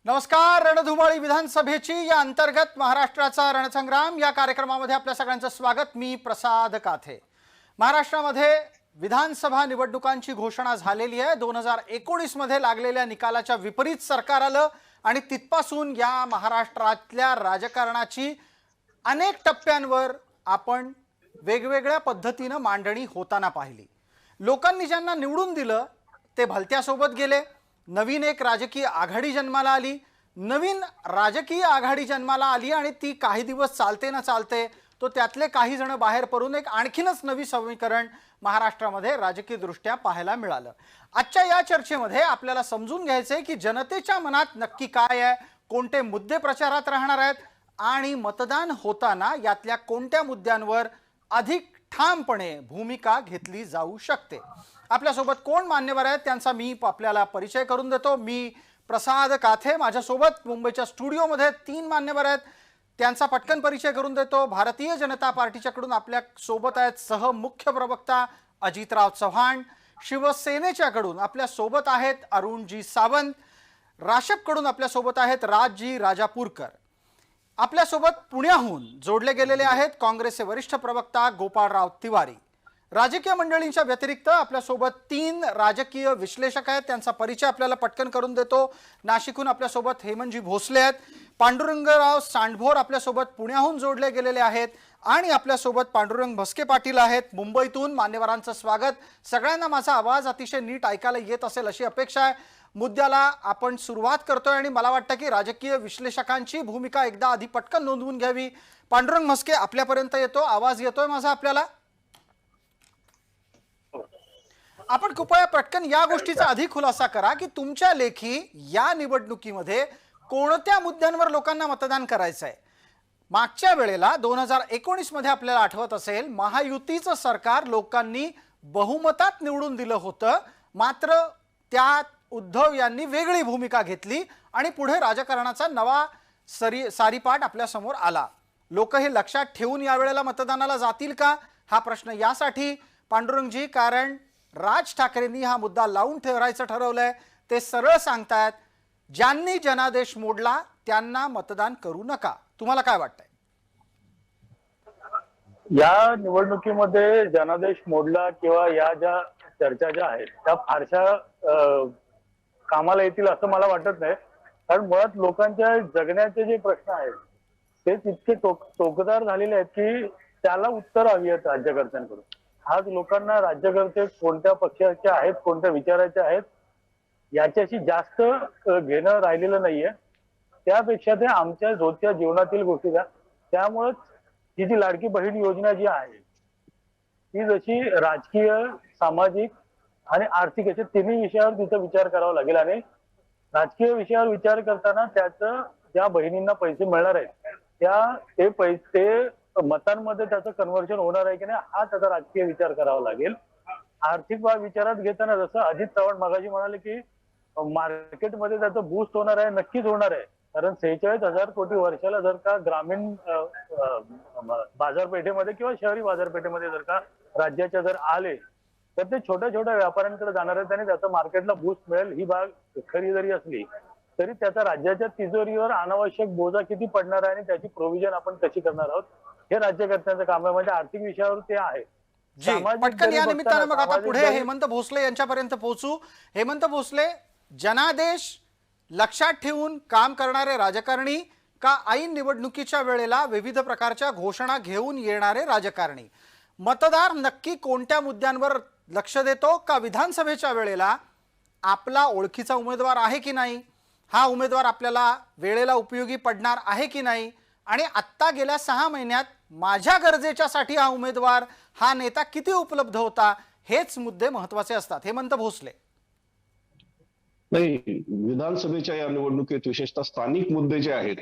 नमस्कार. रणधुमाळी विधानसभेची या अंतर्गत महाराष्ट्राचा रणसंग्राम या कार्यक्रमामध्ये आपल्या सगळ्यांचं स्वागत. मी प्रसाद काथे. महाराष्ट्रामध्ये विधानसभा निवडणुकांची घोषणा झालेली आहे. 2019 मध्ये लागलेल्या निकालाच्या विपरीत सरकार आलं आणि तिथपासून या महाराष्ट्रातल्या राजकारणाची अनेक टप्प्यांवर आपण वेगवेगळ्या पद्धतीने मांडणी होताना पाहिली. लोकांनी ज्यांना निवडून दिलं ते भलत्यासोबत गेले. नवीन एक राजकीय आघाडी जन्माला आली. नवीन राजकीय आघाडी जन्माला आली आणि ती काही दिवस चालते ना चालते तो त्यातले काही जण बाहेर पडून एक आणखीनच नवी समीकरण महाराष्ट्रामध्ये राजकीय दृष्ट्या पाहायला मिळालं. आजच्या या चर्चेमध्ये आपल्याला समजून घ्यायचंय की जनतेच्या मनात नक्की काय आहे, कोणते मुद्दे प्रचारात राहणार आहेत आणि मतदान होताना यातल्या कोणत्या मुद्द्यांवर अधिक ठामपणे भूमिका घेतली जाऊ शकते. आपल्यासोबत कोण मान्यवर आहेत त्यांचा मी आपल्याला परिचय करून देतो. मी प्रसाद काथे. माझ्यासोबत मुंबईच्या स्टुडिओमध्ये 3 मान्यवर आहेत. त्यांचा पटकन परिचय करून देतो. भारतीय जनता पार्टीच्याकडून आपल्या सोबत आहेत सहमुख्य प्रवक्ता अजितराव चव्हाण. शिवसेनेच्याकडून आपल्या सोबत आहेत अरुणजी सावंत. राशपकडून आपल्या सोबत आहेत राजजी राजापूरकर. आपल्यासोबत पुण्याहून जोडले गेलेले आहेत काँग्रेसचे वरिष्ठ प्रवक्ता गोपाळराव तिवारी. राजकीय मंडळींच्या व्यतिरिक्त आपल्यासोबत 3 राजकीय विश्लेषक आहेत. त्यांचा परिचय आपल्याला पटकन करून देतो. नाशिकहून आपल्यासोबत हेमंतजी भोसले आहेत. पांडुरंगराव सांडभोर आपल्यासोबत पुण्याहून जोडले गेलेले आहेत आणि आपल्यासोबत पांडुरंग भस्के पाटील आहेत मुंबईतून. मान्यवरांचं स्वागत. सगळ्यांना माझा आवाज अतिशय नीट ऐकायला येत असेल अशी अपेक्षा आहे. मुद्द्याला आपण सुरुवात करतोय आणि मला वाटतं की राजकीय विश्लेषकांची भूमिका एकदा आधी पटकन नोंदवून घ्यावी. पांडुरंग भस्के आपल्यापर्यंत येतो, आवाज येतोय माझा आपल्याला? आपण कृपया पटकन या गोष्टीचा अधिक खुलासा करा की तुमच्या लेखी या निवडणुकीमध्ये कोणत्या मुद्द्यांवर लोकांना मतदान करायचं आहे. मागच्या वेळेला 2019 मध्ये आपल्याला आठवत असेल महायुतीचं सरकार लोकांनी बहुमतात निवडून दिलं होतं. मात्र त्यात उद्धव यांनी वेगळी भूमिका घेतली आणि पुढे राजकारणाचा नवा सारीपाट आपल्या समोर आला. लोक हे लक्षात ठेवून यावेळेला मतदानाला जातील का हा प्रश्न यासाठी पांडुरंगजी, कारण राज ठाकरेंनी हा मुद्दा लावून ठेवायचं ठरवलंय. ते सरळ सांगतायत ज्यांनी जनादेश मोडला त्यांना मतदान करू नका. तुम्हाला काय वाटतंय? या निवडणुकीमध्ये जनादेश मोडला किंवा या ज्या चर्चा ज्या आहेत त्या फारशा कामाला येतील असं मला वाटत नाही. कारण मुळात लोकांच्या जगण्याचे जे प्रश्न आहेत ते तितके टोकदार झालेले आहेत की त्याला उत्तर हवी आहेत राज्यकर्त्यांकडून. आज लोकांना राज्यकर्ते कोणत्या पक्षाचे आहेत, कोणत्या विचाराचे आहेत याच्याशी जास्त घेणं राहिलेलं नाहीये. त्यापेक्षा ते आमच्या रोजच्या जीवनातील गोष्टी द्या. त्यामुळेच ही जी लाडकी बहीण योजना जी आहे ती जशी राजकीय, सामाजिक आणि आर्थिक अशा तिन्ही विषयावर तिचा विचार करावा लागेल. आणि राजकीय विषयावर विचार करताना त्याचं ज्या बहिणींना पैसे मिळणार आहेत ते पैसे मतांमध्ये त्याचं कन्व्हर्जन होणार आहे की नाही हा त्याचा राजकीय विचार करावा लागेल. आर्थिक बाब विचारात घेताना जसं अजित चव्हाण मगाशी म्हणाले की मार्केटमध्ये त्याचं बूस्ट होणार आहे, नक्कीच होणार आहे. कारण 46,000 कोटी वर्षाला जर का ग्रामीण बाजारपेठेमध्ये किंवा शहरी बाजारपेठेमध्ये जर का राज्याच्या जर आले तर ते छोट्या छोट्या व्यापाऱ्यांकडे जाणार आहेत आणि त्याचा मार्केटला बूस्ट मिळेल. ही बाब खरी जरी असली तरी त्याचा राज्याच्या तिजोरीवर अनावश्यक बोजा किती पडणार आहे आणि त्याची प्रोव्हिजन आपण कशी करणार आहोत हे राज्यकर्त्यांचं काम आहे. म्हणजे आर्थिक विषयावर ते आहे. पटकन या निमित्तानं मग आता पुढे हेमंत भोसले यांच्यापर्यंत पोहोचू. हेमंत भोसले, जनादेश लक्षात ठेवून काम करणारे राजकारणी का ऐन निवडणुकीच्या वेळेला विविध प्रकारच्या घोषणा घेऊन येणारे राजकारणी? मतदार नक्की कोणत्या मुद्द्यांवर लक्ष देतो? का विधानसभेच्या वेळेला आपला ओळखीचा उमेदवार आहे की नाही, हा उमेदवार आपल्याला वेळेला उपयोगी पडणार आहे की नाही, आणि आत्ता गेल्या 6 महिन्यात माझ्या गरजेच्यासाठी हा उमेदवार, हा नेता किती उपलब्ध होता, हेच मुद्दे महत्त्वाचे असतात. हेमंत भोसले. नाही, विधानसभेच्या या निवडणुकीत विशेषतः स्थानिक मुद्दे जे आहेत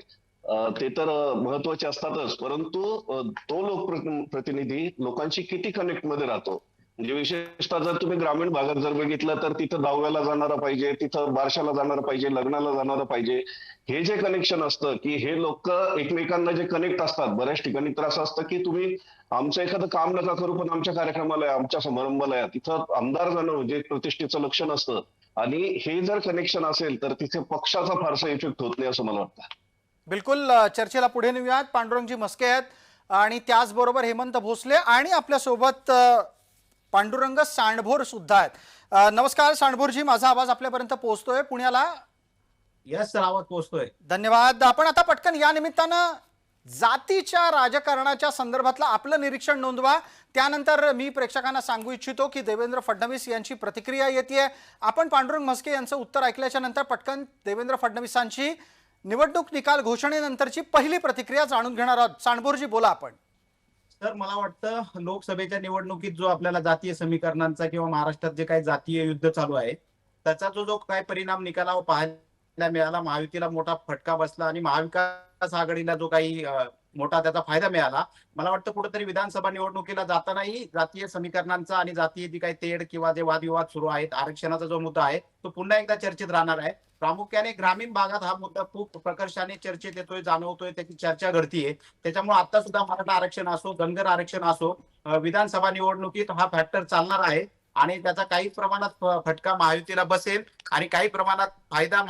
ते तर महत्वाचे असतातच, परंतु तो लोकप्रतिनिधी लोकांशी किती कनेक्ट मध्ये राहतो. म्हणजे विशेषतः जर तुम्ही ग्रामीण भागात जर बघितलं तर तिथं दहाव्याला जाणारा पाहिजे, तिथं बारशाला जाणारा पाहिजे, लग्नाला जाणारा पाहिजे. हे जे कनेक्शन असतं की हे लोक एकमेकांना जे कनेक्ट असतात, बऱ्याच ठिकाणी तर असं असतं की तुम्ही आमचं एखादं काम नका करू पण आमच्या कार्यक्रमाला, आमच्या समारंभाला, तिथं आमदार जाणं जे प्रतिष्ठेचं लक्षण असतं आणि हे जर कनेक्शन असेल तर तिथे पक्षाचा फारसा इफेक्ट होत नाही असं मला वाटतं. बिलकुल चर्चेला पुढे नेऊयात. पांडुरंगजी मस्के आहेत आणि त्याचबरोबर हेमंत भोसले आणि आपल्यासोबत पांडुरंग सांडभोर सुद्धा आहेत. नमस्कार सांडभोरजी, माझा आवाज आपल्यापर्यंत पोहोचतोय पुण्याला? यस सर, आवाज पोहोचतोय. धन्यवाद. आपण आता पटकन या निमित्तानं जातीच्या राजकारणाच्या संदर्भातलं आपलं निरीक्षण नोंदवा. त्यानंतर मी प्रेक्षकांना सांगू इच्छितो की देवेंद्र फडणवीस यांची प्रतिक्रिया येते. आपण पांडुरंग मस्के यांचं उत्तर ऐकल्याच्या नंतर पटकन देवेंद्र फडणवीसांची निवडणूक निकाल घोषणेनंतरची पहिली प्रतिक्रिया जाणून घेणार आहोत. सांडभोरजी बोला आपण. सर, मला वाटतं लोकसभेच्या निवडणुकीत जो आपल्याला जातीय समीकरणांचा किंवा महाराष्ट्रात जे काही जातीय युद्ध चालू आहे त्याचा जो काय परिणाम निकालावर पाहायला मिळाला, महायुतीला मोठा फटका बसला आणि महाविकास आघाडीला जो काही मोठा त्याचा फायदा मिळाला. मला वाटतं कुठेतरी विधानसभा निवडणुकीला जातानाही जातीय समीकरणांचा आणि जातीय जी काही तेढ किंवा जे वादविवाद सुरू आहेत, आरक्षणाचा जो मुद्दा आहे तो पुन्हा एकदा चर्चेत राहणार आहे. प्रामुख्याने ग्रामीण भागात हा मुद्दा खूप प्रकर्षाने चर्चेत येतोय, जाणवतोय, त्याची चर्चा घडतीये. त्याच्यामुळे आता सुद्धा मराठा आरक्षण असो, धनगर आरक्षण असो, विधानसभा निवडणुकीत हा फॅक्टर चालणार आहे आणि त्याचा काही प्रमाणात फटका महायुतीला बसेल आणि काही प्रमाणात फायदा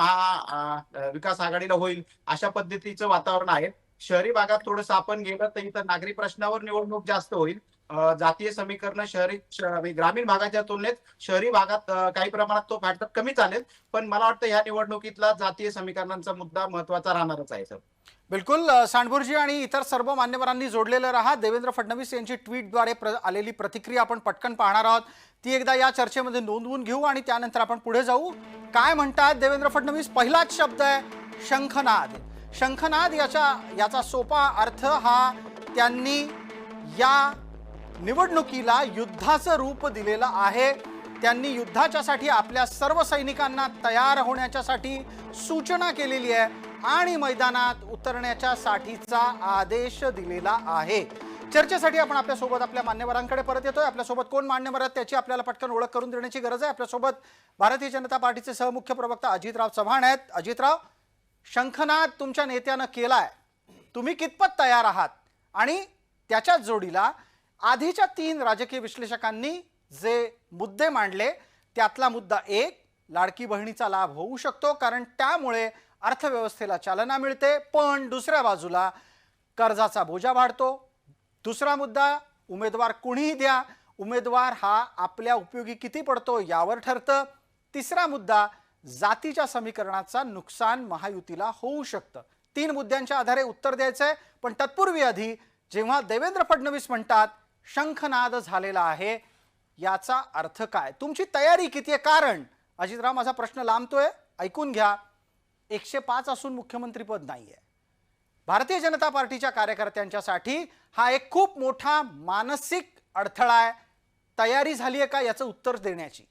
विकास आघाडीला होईल, अशा पद्धतीचं वातावरण आहे. शहरी भागात थोडंसं आपण गेलं तर इथं नागरी प्रश्नावर निवडणूक जास्त होईल. जातीय समीकरण ग्रामीण भागाच्या तुलनेत शहरी भागात काही प्रमाणात तो फॅक्टर कमी चालेल. पण मला वाटतं ह्या निवडणुकीतला जातीय समीकरणांचा मुद्दा महत्वाचा राहणारच आहे सर. बिलकुल सांडभोरजी आणि इतर सर्व मान्यवरांनी जोडलेलं राहा. देवेंद्र फडणवीस यांची ट्विटद्वारे आलेली प्रतिक्रिया आपण पटकन पाहणार आहोत. ती एकदा या चर्चेमध्ये नोंदवून घेऊ आणि त्यानंतर आपण पुढे जाऊ. काय म्हणतात देवेंद्र फडणवीस? पहिलाच शब्द आहे शंखनाद. शंखनाद याचा सोपा अर्थ हा त्यांनी या निवडणुकीला युद्धाचं रूप दिलेलं आहे. त्यांनी युद्धाच्यासाठी आपल्या सर्व सैनिकांना तयार होण्याच्यासाठी सूचना केलेली आहे आणि मैदानात उतरण्याच्या साठीचा आदेश दिलेला आहे. चर्चेसाठी आपण आपल्यासोबत आपल्या मान्यवरांकडे परत येतोय. आपल्यासोबत कोण मान्यवर आहेत त्याची आपल्याला पटकन ओळख करून देण्याची गरज आहे. आपल्यासोबत भारतीय जनता पार्टीचे सहमुख्य प्रवक्ता अजितराव चव्हाण आहेत. अजितराव, शंखनाद तुमच्या नेत्यानं केलाय, तुम्ही कितपत तयार आहात? आणि त्याच्याच जोडीला आधीच्या 3 राजकीय विश्लेषकांनी जे मुद्दे मांडले त्यातला मुद्दा 1, लाडकी बहिणीचा लाभ होऊ शकतो कारण त्यामुळे अर्थव्यवस्थेला चालना मिळते, पण दुसऱ्या बाजूला कर्जाचा बोजा वाढतो. दुसरा मुद्दा, उमेदवार कुणीही द्या, उमेदवार हा आपल्या उपयोगी किती पडतो यावर ठरतं. तिसरा मुद्दा, जातीच्या समीकरणाचा नुकसान महायुतीला होऊ शकतं. 3 मुद्द्यांच्या आधारे उत्तर द्यायचंय. पण तत्पूर्वी आधी जेव्हा देवेंद्र फडणवीस म्हणतात शंखनाद झालेला आहे, याचा अर्थ काय? तुमची तयारी किती आहे? कारण अजितराव, माझा प्रश्न लांबतोय, ऐकून घ्या. 105 असून मुख्यमंत्रीपद नाहीये. भारतीय जनता पार्टीच्या कार्यकर्त्यांच्यासाठी हा एक खूप मोठा मानसिक अडथळा आहे. तयारी झाली आहे का याचं उत्तर देण्याची?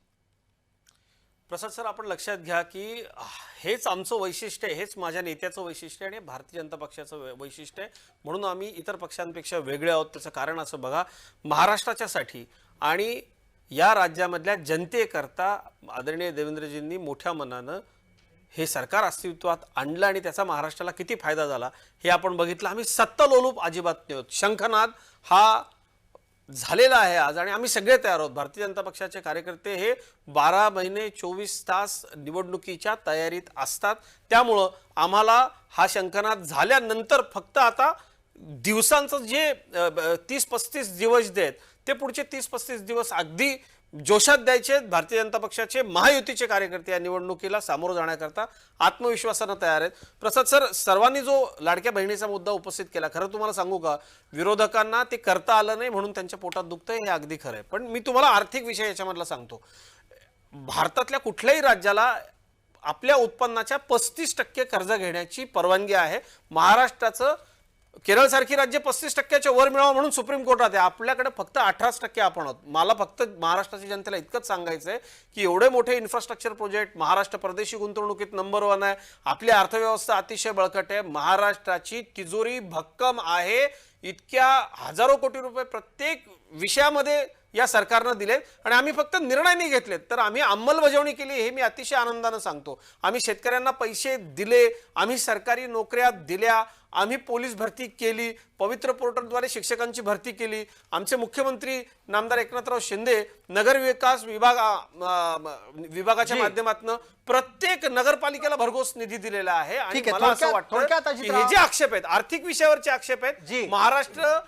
प्रसाद सर, आपण लक्षात घ्या की हेच आमचं वैशिष्ट्य आहे, हेच माझ्या नेत्याचं वैशिष्ट्य आहे आणि भारतीय जनता पक्षाचं वैशिष्ट्य आहे. म्हणून आम्ही इतर पक्षांपेक्षा वेगळे आहोत. त्याचं कारण असं बघा, महाराष्ट्राच्यासाठी आणि या राज्यामधल्या जनतेकरता आदरणीय देवेंद्रजींनी मोठ्या मनानं हे सरकार अस्तित्वात आणलं आणि त्याचा महाराष्ट्राला किती फायदा झाला हे आपण बघितलं. आम्ही सत्तालोलूप अजिबात नाही आहोत. शंखनाद हा झालेला आहे आज आणि आम्ही सगळे तयार आहोत. भारतीय जनता पक्षाचे कार्यकर्ते हे 12 महिने 24 तास निवडणुकीच्या तयारीत असतात. त्यामुळं आम्हाला हा शंखनाद झाल्यानंतर फक्त आता दिवसांचं जे 30-35 दिवस देत ते पुढचे 30-35 दिवस अगदी जोशात द्यायचे. भारतीय जनता पक्षाचे महायुतीचे कार्यकर्ते या निवडणुकीला सामोरं जाण्याकरता आत्मविश्वासानं तयार आहेत. प्रसाद सर, सर्वांनी जो लाडक्या बहिणीचा मुद्दा उपस्थित केला, खरं तुम्हाला सांगू का, विरोधकांना ते करता आलं नाही म्हणून त्यांच्या पोटात दुखतंय, हे अगदी खरं आहे. पण मी तुम्हाला आर्थिक विषय याच्यामधला सांगतो. भारतातल्या कुठल्याही राज्याला आपल्या उत्पन्नाच्या 35% कर्ज घेण्याची परवानगी आहे. महाराष्ट्राचं केरळ सारखी राज्य 35%च्या वर मिळावं म्हणून सुप्रीम कोर्टात आहे. आपल्याकडे फक्त 18% आपण आहोत. मला फक्त महाराष्ट्राच्या जनतेला इतकंच सांगायचं आहे की एवढे मोठे इन्फ्रास्ट्रक्चर प्रोजेक्ट, महाराष्ट्र परदेशी गुंतवणुकीत नंबर 1 आहे, आपली अर्थव्यवस्था अतिशय बळकट आहे, महाराष्ट्राची तिजोरी भक्कम आहे, इतक्या हजारो कोटी रुपये प्रत्येक विषयामध्ये या सरकारनं दिलेत आणि आम्ही फक्त निर्णय नाही घेतलेत तर आम्ही अंमलबजावणी केली हे मी अतिशय आनंदानं सांगतो. आम्ही शेतकऱ्यांना पैसे दिले, आम्ही सरकारी नोकऱ्या दिल्या, आम्ही पोलीस भरती केली, पवित्र पोर्टलद्वारे शिक्षकांची भरती केली. आमचे मुख्यमंत्री नामदार एकनाथराव शिंदे नगर विकास विभागाच्या माध्यमातून प्रत्येक नगरपालिकेला भरघोस निधी दिलेला आहे. आणि ठीक आहे, मला असं थोडक्यात वाटतं की हे जे आक्षेप आहेत आर्थिक विषयावरचे आक्षेप आहेत, महाराष्ट्र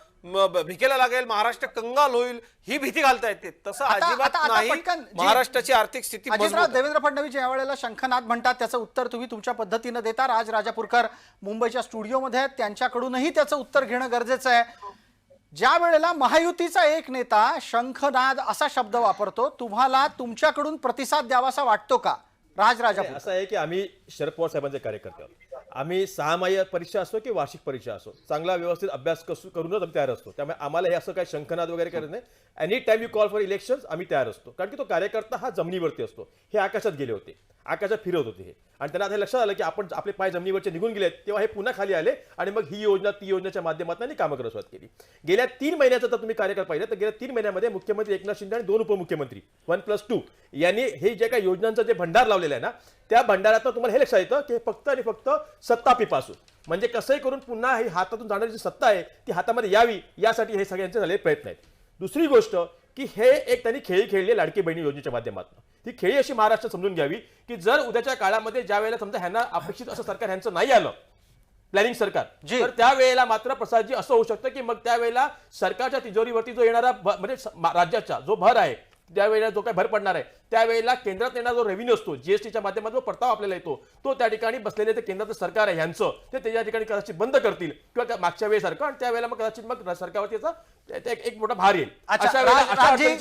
भिकेला लागेल, महाराष्ट्र कंगाल होईल ही भीती घालता येते, तसं अजिबात नाही. महाराष्ट्राची आर्थिक स्थिती अजितराव, देवेंद्र फडणवीस ज्या वेळेला शंखनाद म्हणतात त्याचं उत्तर तुम्ही तुमच्या पद्धतीनं देता. राज राजापूरकर मुंबईच्या स्टुडिओमध्ये आहेत, त्यांच्याकडूनही त्याचं उत्तर घेणं गरजेचं आहे. ज्या वेळेला महायुतीचा एक नेता शंखनाद असा शब्द वापरतो, तुम्हाला तुमच्याकडून प्रतिसाद द्यावासा वाटतो का? राज राजापूर. असं आहे की आम्ही शरद पवार साहेबांचे कार्यकर्ते आहोत. आम्ही 6 माही परीक्षा असो की वार्षिक परीक्षा असो, चांगला व्यवस्थित अभ्यास करूनच आम्ही तयार असतो. त्यामुळे आम्हाला हे असं काही शंखनाद वगैरे करत नाही. Any time you call for elections आम्ही तयार असतो, कारण की तो कार्यकर्ता हा जमिनीवरती असतो. हे आकाशात गेले होते, आकाशात फिरत होते हे, आणि त्यांना आता लक्षात आलं की आपण आपले पाय जमिनीवरचे निघून गेलेत, तेव्हा हे पुन्हा खाली आले आणि मग ही योजना ती योजनेच्या माध्यमातून कामं करायला सुरुवात केली. गेल्या 3 महिन्याचा जर तुम्ही कार्यकाळ पाहिलं तर गेल्या 3 महिन्यामध्ये मुख्यमंत्री एकनाथ शिंदे आणि 2 उपमुख्यमंत्री 1+2 यांनी हे जे काही योजनांचं जे भंडार लावलेलं आहे ना, त्या भंडारातून तुम्हाला हे लक्षात येतं की फक्त आणि फक्त सत्ता पिपासू, म्हणजे कसंही करून पुन्हा ही हातातून जाणारी जी सत्ता आहे ती हातामध्ये यावी यासाठी हे सगळ्यांचे झालेले प्रयत्न आहेत. दुसरी गोष्ट की हे एक त्यांनी खेळी खेळली लाडकी बहिणी योजनेच्या माध्यमातून. ती खेळी अशी महाराष्ट्र समजून घ्यावी की जर उद्याच्या काळामध्ये ज्या वेळेला समजा ह्यांना अपेक्षित असं सरकार ह्यांचं नाही आलं, प्लॅनिंग सरकार, तर त्यावेळेला मात्र प्रसादजी असं होऊ शकतं की मग त्यावेळेला सरकारच्या तिजोरीवरती जो येणारा म्हणजे राज्याचा जो भर आहे, त्यावेळेला जो काही भर पडणार आहे, त्यावेळेला केंद्रात येणारा जो रेव्हेन्यू असतो जीएसटीच्या माध्यमातून जो परतावा आपल्याला येतो, तो त्या ठिकाणी बसलेले ते केंद्राचं सरकार आहे ह्यांचं ते त्याच्या ठिकाणी कदाचित बंद करतील किंवा मागच्या वेळेसारखं, आणि त्यावेळेला मग कदाचित मग सरकारवरती याचा एक मोठा भार येईल. अशा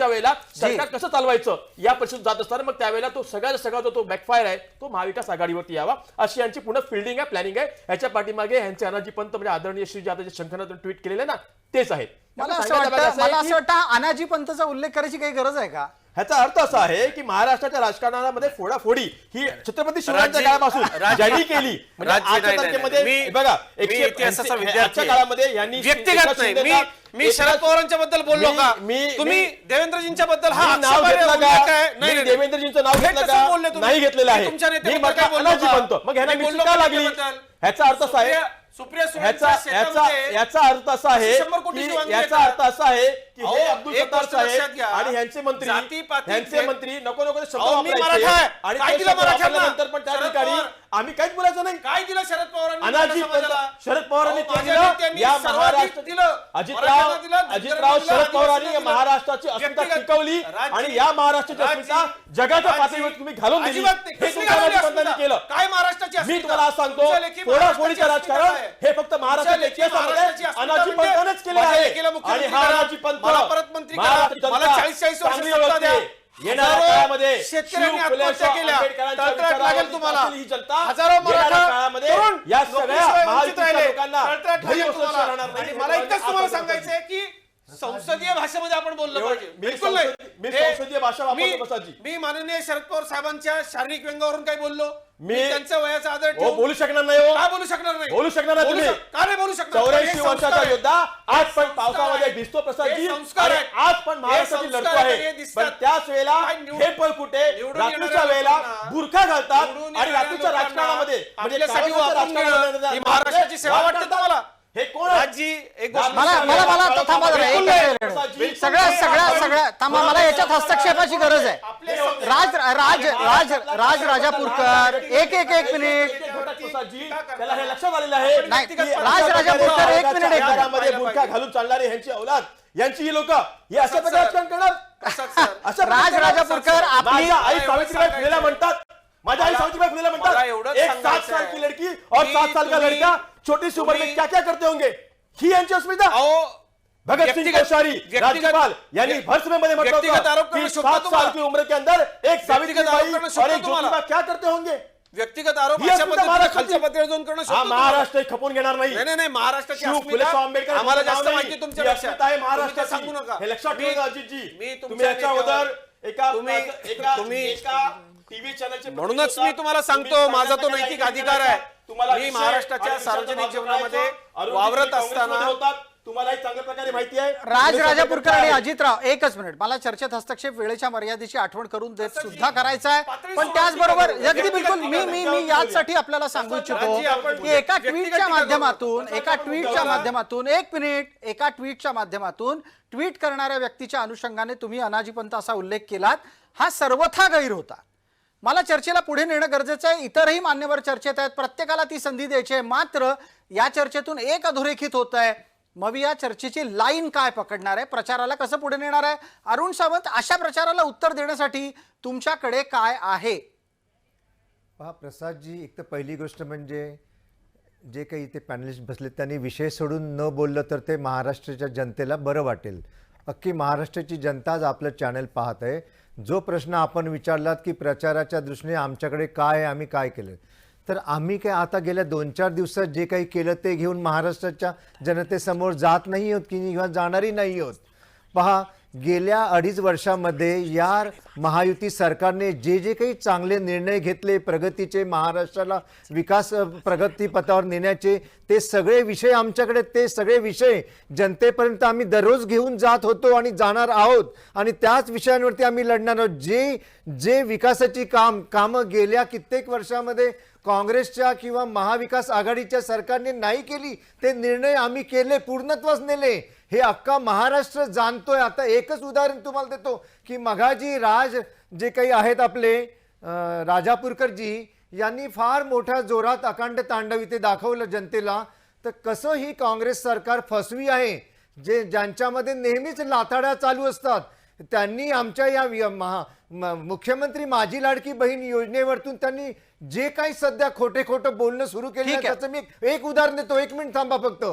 वेळेला सरकार कसं चालवायचं या परिस्थितीत जात असताना मग त्यावेळेला तो सगळा जो बॅकफायर आहे तो महाविकास आघाडीवरती यावा अशी यांची पूर्ण फिल्डिंग आहे, प्लॅनिंग आहे. ह्याच्या पाठीमागे यांचे अनाजी पंत म्हणजे आदरणीय श्री आता जे शंखनाथन ट्विट केलेले ना तेच आहेत. मला असं वाटतं अनाजी पंतचा उल्लेख करायची काही गरज आहे का? ह्याचा अर्थ असा आहे की महाराष्ट्राच्या राजकारणामध्ये फोडाफोडी ही छत्रपती शिवरायांच्या काळापासून ज्यांनी केली, म्हणजे आजच्या तारखेमध्ये बघा आजच्या काळामध्ये यांनी व्यक्तिगत नाही, मी शरद पवारांच्या बद्दल बोललो का? तुम्ही देवेंद्रजींच्या बद्दल हा नाव घेतलं का? देवेंद्रजींचं नाव घेतलं का? नाही घेतलेलं आहे. मग ह्यांना मिरची का लागली? ह्याचा अर्थ असा आहे याचा अर्थ असा आहे की हे अब्दुल सत्तार साहेब आणि ह्यांचे मंत्री नको शब्द वापरायचे आणि नंतर पण त्या ठिकाणी आम्ही काहीच बोलायचं नाही. काय दिलं शरद पवारांनी? शरद पवारांनी या महाराष्ट्र अजितराव शरद पवारांनी महाराष्ट्राची अस्मिता टिकवली आणि या महाराष्ट्राची अस्मिता जगाच्या पातळीवर तुम्ही घालून दिली. हे तुमच्या केलं. काय महाराष्ट्राची मी तुम्हाला आज सांगतो फोडाफोडीचं राजकारण हे फक्त महाराष्ट्राच्या इतिहासामध्ये अनाजी पंतानेच केले आहे आणि हा अनाजी पंत परत मंत्री मला 40-40 वर्ष द्या. येणाऱ्या काळामध्ये शेतकऱ्यांनी आत्महत्या केल्या, तळतळाट लागेल तुम्हाला. हजारो मराठा या सगळ्या महायुतीच्या लोकांना आणि मला इतकंच तुम्हाला सांगायचंय की संसदीय भाषेमध्ये आपण बोललो पाहिजे. बिलकुल मी संसदीय भाषा वापरतो. मी माननीय शरद पवार साहेबांच्या शारीरिक व्यंगावरून काही बोललो? मी त्यांच्या वयाचा आदर बोलू शकणार नाही. का बोलू शकणार नाही? बोलू शकणार नाही तुम्ही. का नाही बोलू शकणार? 84 वर्षाचा योद्धा आज पण पावसामध्ये भिजतो प्रसादजी, आज पण महाराष्ट्रातील लढतो आहे. पण त्याच वेळेला हे पळ कुठे रात्रीच्या वेळेला बुरखा घालतात आणि रात्रीच्या राजकारणामध्ये म्हणजे महाराष्ट्राची सेवा वाटते तुम्हाला? हे कोण मला याच्यात हस्तक्षेपाची गरज आहे. राज राजापूरकर एक मिनिट. त्याला हे लक्षात आलेलं आहे राज राजापूरकर एक मिनिट. बुरखा घालून चालणारे ह्यांची औलाद यांची ही लोक हे अशा प्रकारे राजकारण करणार. राज राजापूरकर आपली आई सावित्रीबाई फुलेला म्हणतात, माझ्या आई सावित्रीबाई फुलेला म्हणतात एक 7 साल की लड़की और 7 साल का लड़का छोटी सी उम्र में क्या क्या करते होंगे. ही यांची अस्मिता. भगत सिंह कोश्यारी राज्यपाल यांनी भर समय म्हटलं की 7 साल की उम्र के अंदर एक सावित्रीबाई और एक ज्योतिबा क्या करते होंगे. व्यक्तिगत आरोप खालच्या पातळीवर जाऊन करणं महाराष्ट्र खपवून घेणार नाही. नाही महाराष्ट्राची आंबेडकर आम्हाला जास्त माहिती तुमच्यापेक्षा आहे. महाराष्ट्र सांगू नका हे लक्षात ठेवा अजितजी. तुम्ही याच्या अगोदर एका टीव्ही चॅनलचे म्हणूनच मी तुम्हाला सांगतो माझा तो नैतिक अधिकार आहे. मी महाराष्ट्राच्या सार्वजनिक जीवनामध्ये वावरत असताना तुम्हालाही चांगल्या प्रकारे माहिती आहे. राज राजापूरकर आणि अजितराव, एकच मिनिट, मला चर्चेत हस्तक्षेप वेळेच्या मर्यादेची आठवण करून देत सुद्धा करायचा आहे, पण त्याचबरोबर अगदी बिलकुल मी याचसाठी आपल्याला सांगू इच्छितो की एका ट्विटच्या माध्यमातून एका ट्विटच्या माध्यमातून ट्विट करणाऱ्या व्यक्तीच्या अनुषंगाने तुम्ही अनाजीपंत असा उल्लेख केलात, हा सर्वथा गैर होता. मला चर्चेला पुढे नेणं गरजेचं आहे. इतरही मान्यवर चर्चेत आहेत, प्रत्येकाला ती संधी द्यायची आहे. मात्र या चर्चेतून एक अधोरेखित होत आहे, मग या चर्चेची लाईन काय पकडणार आहे, प्रचाराला कसं पुढे नेणार आहे. अरुण सावंत, अशा प्रचाराला उत्तर देण्यासाठी तुमच्याकडे काय आहे? पहा प्रसादजी, एक तर पहिली गोष्ट म्हणजे जे काही इथे पॅनलिस्ट बसले त्यांनी विषय सोडून न बोललं तर ते महाराष्ट्राच्या जनतेला बरं वाटेल. अख्खी महाराष्ट्राची जनता आज आपलं चॅनल पाहत आहे. जो प्रश्न आपण विचारलात की प्रचाराच्या दृष्टीने आमच्याकडे काय आहे, आम्ही काय केलं, तर आम्ही काय आता गेल्या 2-4 दिवसात जे काही केलं ते घेऊन महाराष्ट्राच्या जनतेसमोर जात नाही आहोत किंवा जाणारही नाही आहोत. पहा, गेल्या 2.5 वर्षामध्ये या महायुती सरकारने जे जे काही चांगले निर्णय घेतले, प्रगतीचे, महाराष्ट्राला विकास प्रगतीपथावर नेण्याचे, ते सगळे विषय आमच्याकडे, ते सगळे विषय जनतेपर्यंत आम्ही दररोज घेऊन जात होतो आणि जाणार आहोत. आणि त्याच विषयांवरती आम्ही लढणार आहोत. जे विकासाची कामं गेल्या कित्येक वर्षामध्ये काँग्रेसच्या किंवा महाविकास आघाडीच्या सरकारने नाही केली, ते निर्णय आम्ही केले, पूर्णत्वास नेले. हे अख्खा महाराष्ट्र जाणतोय. आता एकच उदाहरण तुम्हाला देतो की मघाजी जे काही आहेत आपले राजापूरकरजी यांनी फार मोठ्या जोरात अखंड तांडव इथे दाखवलं जनतेला. तर कसं ही काँग्रेस सरकार फसवी आहे, ज्यांच्यामध्ये नेहमीच लाथाड्या चालू असतात. त्यांनी आमच्या या मुख्यमंत्री माझी लाडकी बहीण योजनेवरतून त्यांनी जे काही सध्या खोटं बोलणं सुरू केलं, त्याचं मी एक उदाहरण देतो. 1 मिनिट थांबा फक्त.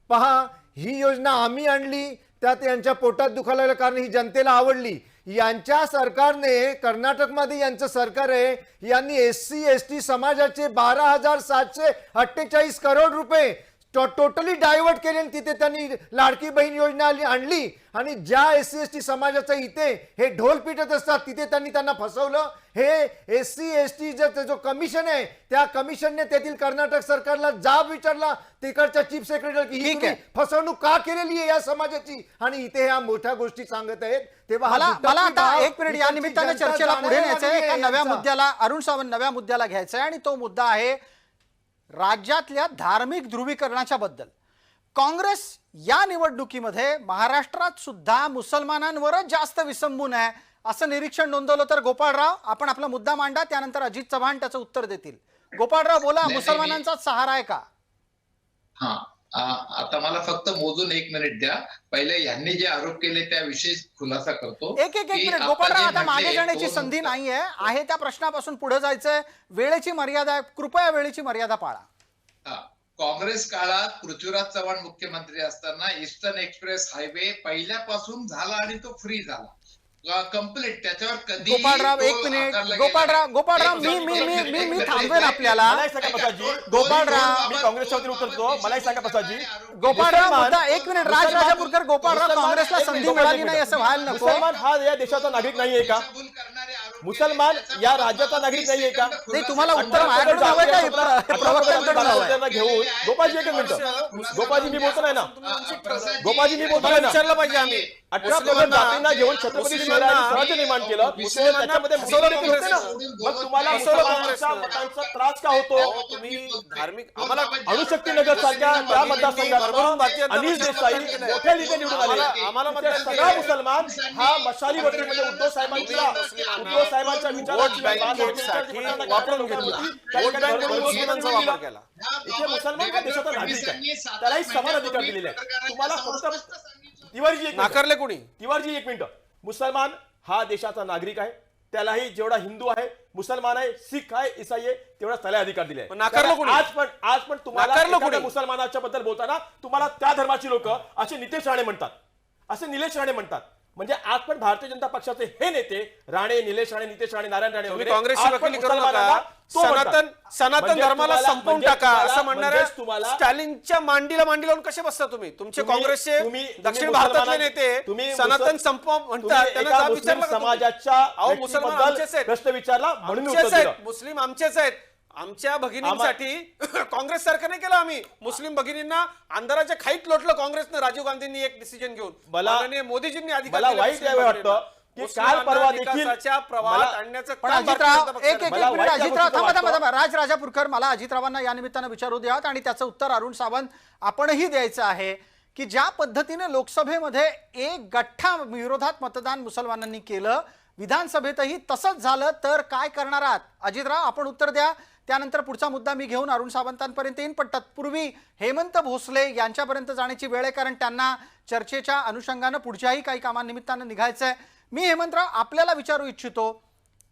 पहा, ही योजना आम्ही आणली, त्यात यांच्या पोटात दुखायला लागलं कारण ही जनतेला आवडली. यांच्या सरकारने, कर्नाटकमध्ये यांचं सरकार आहे, यांनी SC ST समाजाचे 12,748 करोड रुपये टोटली डायव्हर्ट केले आणि तिथे त्यांनी लाडकी बहीण योजना आणली. आणि ज्या SC ST समाजाचा इथे हे ढोल पिटत असतात तिथे त्यांना फसवलं. हे SC ST जो कमिशन आहे, त्या कमिशनने तेथील कर्नाटक सरकारला जाब विचारला, तिकडच्या चीफ सेक्रेटरी की ही फसवणूक का केलेली आहे या समाजाची, आणि इथे ह्या मोठ्या गोष्टी सांगत आहेत. तेव्हा मला आता 1 मिनिट या निमित्ताने चर्चेला पुढे न्यायचं आहे. एका नव्या मुद्द्याला, अरुण सावंत, नव्या मुद्द्याला घ्यायचं आहे आणि तो मुद्दा आहे राज्यातल्या धार्मिक ध्रुवीकरणाच्या बद्दल. काँग्रेस या निवडणुकीमध्ये महाराष्ट्रात सुद्धा मुसलमानांवरच जास्त विसंबून आहे असं निरीक्षण नोंदवलं. तर गोपाळराव, आपण आपला मुद्दा मांडा, त्यानंतर अजित चव्हाण त्याचं उत्तर देतील. गोपाळराव बोला, मुसलमानांचा सहारा आहे का? हा, आता मला फक्त मोजून 1 मिनिट द्या. पहिले यांनी जे आरोप केले त्याविषयी खुलासा करतो. एक मिनिट गोपाळराव, आता मागे जाण्याची संधी नाहीये, आहे त्या प्रश्नापासून पुढे जायचंय. वेळेची मर्यादा आहे, कृपया वेळेची मर्यादा पाळा. काँग्रेस काळात पृथ्वीराज चव्हाण मुख्यमंत्री असताना ईस्टर्न एक्सप्रेस हायवे पहिल्यापासून झाला आणि तो फ्री झाला कंप्लीट. त्याच्यावर कधी गोपाळराव 1 मिनिट, गोपाळराव मी थांबवेन आपल्याला. गोपाळराव, मी काँग्रेसच्या वतीने उतरतो. मलाही सांगा प्रसादजी. गोपाळराव मुद्दा 1 मिनिट. राज राजापूरकर, गोपाळराव, काँग्रेसला संधी मिळाली नाही असं व्हायला नको. मुसलमान हा या देशाचा नागरिक नाहीये का? मुसलमान या राज्याचा नागरिक नाहीये का? नाही, तुम्हाला उत्तर माझ्याकडून हवंय का प्रवक्त्यांकडून हवंय? घेऊन गोपाळजी 1 मिनिट. गोपाळजी मी बोलतो नाही ना, गोपाळजी मी बोलतो नाही ना. विचारलं पाहिजे आम्ही. 18 जातींना घेऊन छत्रपती शिवरायांनी स्वराज्य निर्माण केलं. त्याच्यामध्ये फसवलं देखील होते ना. मग तुम्हाला मुसलमानांच्या मतांचा त्रास का होतो? तुम्ही धार्मिक आम्हाला अणुशक्तीनगर सारख्या त्या मतदारसंघात अनिल देसाई मोठ्या लीडने निवडून आले. आम्हाला तिथे सगळा मुसलमान हा मशालीवरती म्हणजे उद्धव साहेबांच्या वोट बँकेसाठी वापरून घेतला. वोट बँकेवर मुस्लिमांचा वापर केला. इथे मुसलमान हा देशाचा नागरिक आहे, त्यालाही समान अधिकार दिलेले आहे. तुम्हाला फक्त तिवारीजी नाकारले कोणी? तिवारीजी 1 मिनिट. मुसलमान हा देशाचा नागरिक आहे, त्यालाही जेवढा हिंदू आहे, मुसलमान आहे, सिख आहे, ईसाई आहे, तेवढा त्याला अधिकार दिले आहे. नाकारलं कोणी? आज पण तुम्हाला मुसलमानाच्या बद्दल बोलताना तुम्हाला त्या धर्माची लोक असे नितेश राणे म्हणतात, असे निलेश राणे म्हणतात. म्हणजे आज पण भारतीय जनता पक्षाचे हे नेते राणे, निलेश राणे, नितेश राणे, नारायण राणे वगैरे काँग्रेसची वकिली करू नका. सनातन धर्माला संपवून टाका असं म्हणणाऱ्या स्टॅलिनच्या मांडीला मांडी लावून कसे बसता तुम्ही? तुमचे काँग्रेसचे दक्षिण भारतातले नेते सनातन संपवा म्हणतात, त्यांना समाजाच्या मुसलमान आमचेच आहेत, प्रश्न विचारला म्हणून मुस्लिम आमचेच आहेत. आमच्या भगिनींसाठी काँग्रेस सरकारने केलं. आम्ही मुस्लिम भगिनींना अंधाराच्या खाईत लोटलं काँग्रेसनं, राजीव गांधींनी एक डिसिजन घेऊन. माननीय मोदीजींनी अधिकार मला दिले वाईट मुस्लिम यावे भगिनींना. वाटतं की काल मुस्लिमांना परवा देखील विकासाच्या प्रवाहात मला- आणण्याचं पण काम भारतीय अजितराव जनता एक पक्षाने मला मिनिट, वाईट या अजितराव गोष्टीचं थांबा वाटतं. राज राजापूरकर, मला अजितरावांना या निमित्तानं विचारू द्यात आणि त्याचं उत्तर अरुण सावंत आपणही द्यायचं आहे की ज्या पद्धतीने लोकसभेमध्ये एक गठ्ठा विरोधात मतदान मुसलमानांनी केलं, विधानसभेतही तसंच झालं, तर काय करणार आहात? अजितराव आपण उत्तर द्या, त्यानंतर पुढचा मुद्दा मी घेऊन अरुण सावंतांपर्यंत येईन. पण तत्पूर्वी हेमंत भोसले यांच्यापर्यंत जाण्याची वेळ आहे, कारण त्यांना चर्चेच्या अनुषंगानं पुढच्याही काही कामानिमित्तानं निघायचं आहे. मी हेमंतराव आपल्याला विचारू इच्छितो,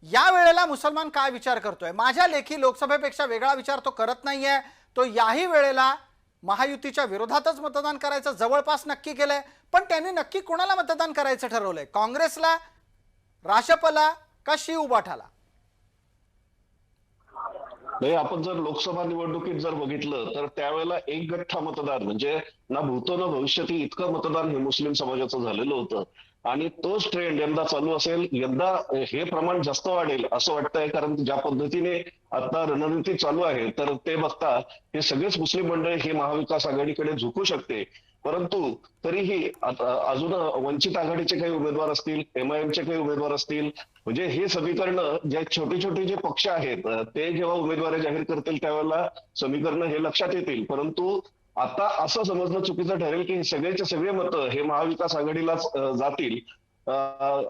या वेळेला मुसलमान काय विचार करतोय? माझ्या लेखी लोकसभेपेक्षा वेगळा विचार तो करत नाहीये. तो याही वेळेला महायुतीच्या विरोधातच मतदान करायचं जवळपास नक्की केलंय. पण त्यांनी नक्की कोणाला मतदान करायचं ठरवलंय? काँग्रेसला, राष्ट्रपला का शिव उबाठाला? नाही, आपण जर लोकसभा निवडणुकीत जर बघितलं तर त्यावेळेला एक गठ्ठा मतदान, म्हणजे ना भूतो ना भविष्यती इतकं मतदान हे मुस्लिम समाजाचं झालेलं होतं. आणि तोच ट्रेंड यंदा चालू असेल. यंदा हे प्रमाण जास्त वाढेल असं वाटतंय, कारण ज्या पद्धतीने आता रणनीती चालू आहे तर ते बघता हे सगळेच मुस्लिम मंडळी हे महाविकास आघाडीकडे झुकू शकते. परंतु तरीही अजून वंचित आघाडीचे काही उमेदवार असतील, MIMचे काही उमेदवार असतील, म्हणजे हे समीकरण जे छोटे छोटे जे पक्ष आहेत ते जेव्हा उमेदवारी जाहीर करतील त्यावेळेला समीकरण हे लक्षात येतील. परंतु आता असं समजणं चुकीचं ठरेल की सगळेचे सगळे मतं हे महाविकास आघाडीलाच जातील.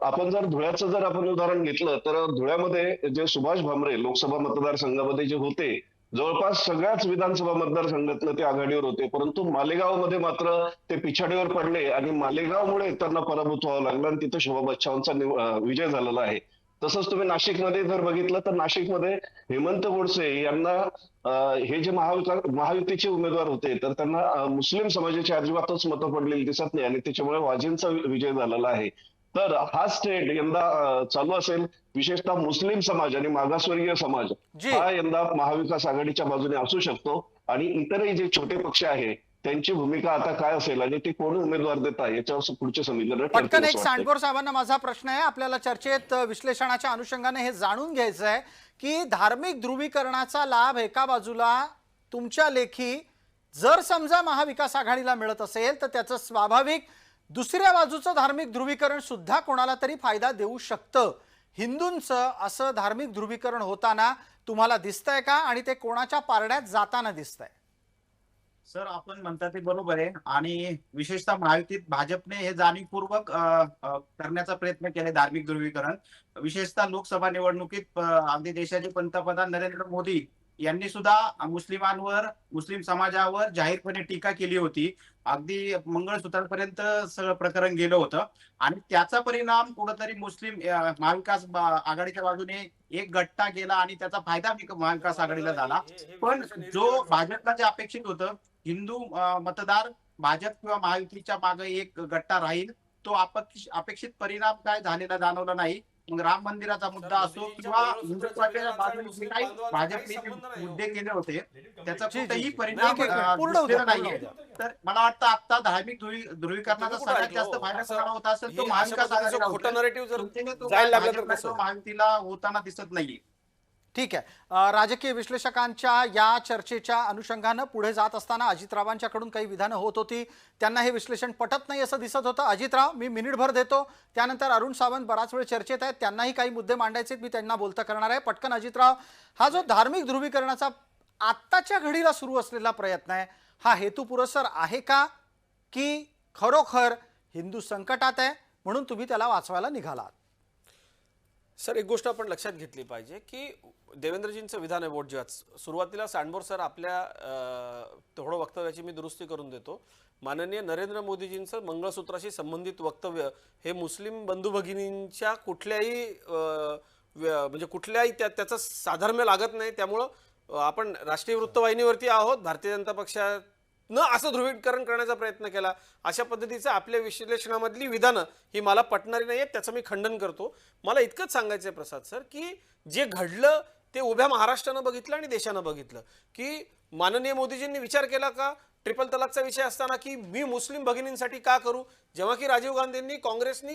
आपण जर धुळ्याचं जर आपण उदाहरण घेतलं तर धुळ्यामध्ये जे सुभाष भामरे लोकसभा मतदारसंघामध्ये जे होते, जवळपास सगळ्याच विधानसभा मतदारसंघातलं ते आघाडीवर होते. परंतु मालेगावमध्ये मात्र ते पिछाडीवर पडले आणि मालेगावमुळे त्यांना पराभूत व्हावं लागलं आणि तिथं शोभा बच्चावांचा विजय झालेला आहे. तसंच तुम्ही नाशिकमध्ये जर बघितलं तर नाशिकमध्ये हेमंत गोडसे यांना हे जे महायुतीचे उमेदवार होते तर त्यांना मुस्लिम समाजाची अजिबातच मतं पडलेली दिसत नाही आणि त्याच्यामुळे वाजेंचा विजय झालेला आहे. तर हाच ट्रेंड यंदा चालू असेल. विशेषतः मुस्लिम समाज आणि मागासवर्गीय समाज जी. हा यंदा महाविकास आघाडीच्या बाजूने असू शकतो. आणि इतरही जे छोटे पक्ष आहेत त्यांची भूमिका आता काय असेल आणि ते कोण उमेदवार देत आहे याच्यावर पुढचे समीकरण पटकन ठरतील एक असं वाटतंय. सांडगोर साहेबांना माझा प्रश्न आहे, आपल्याला चर्चेत विश्लेषणाच्या अनुषंगाने हे जाणून घ्यायचं आहे की धार्मिक ध्रुवीकरणाचा लाभ एका बाजूला तुमच्या लेखी जर समजा महाविकास आघाडीला मिळत असेल तर त्याचं स्वाभाविक दुसऱ्या बाजूचं धार्मिक ध्रुवीकरण सुद्धा कोणाला तरी फायदा देऊ शकतं. हिंदूंचं असं धार्मिक ध्रुवीकरण होताना तुम्हाला दिसतंय का आणि ते कोणाच्या पारड्यात जाताना दिसतंय? सर, आपण म्हणता ते बरोबर आहे आणि विशेषतः महायुतीत भाजपने हे जाणीवपूर्वक करण्याचा प्रयत्न केले धार्मिक ध्रुवीकरण. विशेषतः लोकसभा निवडणुकीत अगदी देशाचे पंतप्रधान नरेंद्र मोदी यांनी सुद्धा मुस्लिमांवर, मुस्लिम समाजावर जाहीरपणे टीका केली होती. अगदी मंगळसूत्रांपर्यंत सगळं प्रकरण गेलं होतं आणि त्याचा परिणाम कुठंतरी मुस्लिम महाविकास आघाडीच्या बाजूने एक गट्टा गेला आणि त्याचा फायदा महाविकास आघाडीला झाला. पण जो भाजपला जे अपेक्षित होतं, हिंदू मतदार भाजप किंवा महायुतीच्या मागे एक गट्टा राहील, तो अपेक्षित परिणाम काय झालेला जाणवला नाही. मग राम मंदिराचा मुद्दा असो किंवा हिंदुत्वाच्या बाजूने जे काही भाजपने जे मुद्दे केले होते त्याचा कुठेही परिणाम दिसलेला नाहीये. तर मला वाटतं आता धार्मिक ध्रुवीकरणाचा सगळ्यात जास्त फायदा कोणाला होत असेल तो महाविकास आघाडीला होतोय. खोटं नरेटिव्ह जर तुमच्याने तो जायला लागलं तर भाजपला कसं? तो महायुतीला होताना दिसत नाहीये. ठीक आहे. राजकीय विश्लेषकांच्या या चर्चेच्या अनुषंगानं पुढे जात असताना अजितरावांच्याकडून काही विधानं होत होती, त्यांना हे विश्लेषण पटत नाही असं दिसत होतं. अजितराव, मी मिनिटभर देतो, त्यानंतर अरुण सावंत बराच वेळ चर्चेत आहेत, त्यांनाही काही मुद्दे मांडायचे, मी त्यांना बोलता करणार आहे. पटकन अजितराव, हा जो धार्मिक ध्रुवीकरणाचा आत्ताच्या घडीला सुरू असलेला प्रयत्न आहे, हा हेतू पुरस्सर आहे का, की खरोखर हिंदू संकटात आहे म्हणून तुम्ही त्याला वाचवायला निघालात? सर, एक गोष्ट आपण लक्षात घेतली पाहिजे की देवेंद्रजींचं विधान आहे वोट जेव्हा सुरुवातीला सांडबोर सर आपल्या थोडं वक्तव्याची मी दुरुस्ती करून देतो. माननीय नरेंद्र मोदीजींचं मंगळसूत्राशी संबंधित वक्तव्य हे मुस्लिम बंधू भगिनींच्या कुठल्याही म्हणजे कुठल्याही त्याचं साधर्म्य लागत नाही. त्यामुळं आपण राष्ट्रीय वृत्तवाहिनीवरती आहोत, भारतीय जनता पक्षात न असं ध्रुवीकरण करण्याचा प्रयत्न केला, अशा पद्धतीचं आपल्या विश्लेषणामधली विधानं ही मला पटणारी नाही आहेत, त्याचं मी खंडन करतो. मला इतकंच सांगायचं आहे प्रसाद सर की जे घडलं ते उभ्या महाराष्ट्रानं बघितलं आणि देशानं बघितलं की माननीय मोदीजींनी विचार केला का ट्रिपल तलाकचा विषय असताना की मी मुस्लिम भगिनींसाठी का करू, जेव्हा की राजीव गांधींनी काँग्रेसनी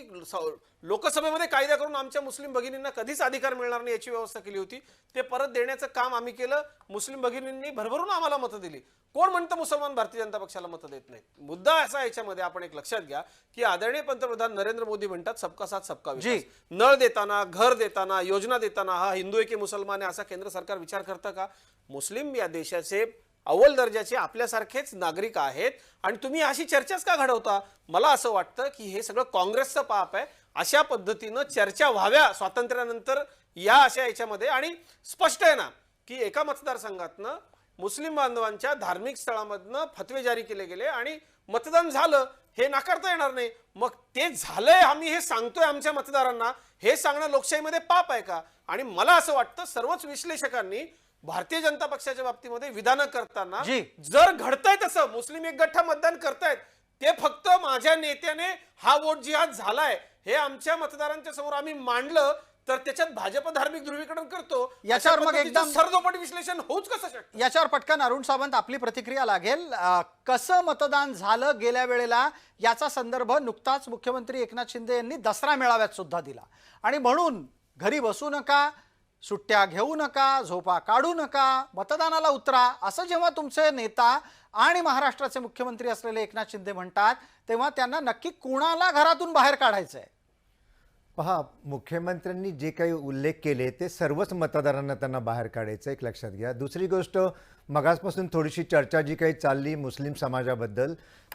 लोकसभेमध्ये कायदा करून आमच्या मुस्लिम भगिनींना कधीच अधिकार मिळणार नाही याची व्यवस्था केली होती, ते परत देण्याचं काम आम्ही केलं. मुस्लिम भगिनींनी भरभरून आम्हाला मतं दिली. कोण म्हणतं मुसलमान भारतीय जनता पक्षाला मतं देत नाहीत? मुद्दा असा याच्यामध्ये आपण एक लक्षात घ्या की आदरणीय पंतप्रधान नरेंद्र मोदी म्हणतात सबका साथ सबका विकास. नळ देताना, घर देताना, योजना देताना हा हिंदू आहे की मुसलमान आहे असा केंद्र सरकार विचार करतं का? मुस्लिम या देशाचे अव्वल दर्जाचे आपल्यासारखेच नागरिक आहेत आणि तुम्ही अशी चर्चाच का घडवता? मला असं वाटतं की हे सगळं काँग्रेसचं पाप आहे. अशा पद्धतीनं चर्चा व्हाव्या स्वातंत्र्यानंतर या अशा याच्यामध्ये. आणि स्पष्ट आहे ना की एका मतदारसंघातनं मुस्लिम बांधवांच्या धार्मिक स्थळामधनं फतवे जारी केले गेले आणि मतदान झालं हे नाकारता येणार नाही. मग ते झालंय आम्ही हे सांगतोय आमच्या मतदारांना, हे सांगणं लोकशाहीमध्ये पाप आहे का? आणि मला असं वाटतं सर्वच विश्लेषकांनी भारतीय जनता पक्षाच्या बाबतीमध्ये विधानं करताना जर घडतंय तसं मुस्लिम एक गठ्ठा मतदान करतायत, ते फक्त माझ्या नेत्याने हा वोट जिहाद झालाय हे आमच्या मतदारांच्या समोर आम्ही मांडलं तर त्याच्यात भाजप धार्मिक ध्रुवीकरण करतो. याच्यावर मग एकदम सरदोपट विश्लेषण होऊच कसं शकतं? याच्यावर पटकन अरुण सावंत आपली प्रतिक्रिया लागेल. कसं मतदान झालं गेल्या वेळेला याचा संदर्भ नुकताच मुख्यमंत्री एकनाथ शिंदे यांनी दसरा मेळाव्यात सुद्धा दिला. आणि म्हणून घरी बसू नका, सुट्ट्या घेऊ नका, झोपा काढू नका, मतदानाला उतरा असं जेव्हा तुमचे नेता आणि महाराष्ट्राचे मुख्यमंत्री असलेले एकनाथ शिंदे म्हणतात तेव्हा त्यांना नक्की कुणाला घरातून बाहेर काढायचंय? पहा, मुख्यमंत्र्यांनी जे काही उल्लेख केले ते सर्वच मतदारांना त्यांना बाहेर काढायचं एक लक्षात घ्या. दुसरी गोष्ट, मगासपासून थोडीशी चर्चा जी काही चालली मुस्लिम समाजाबद्दल,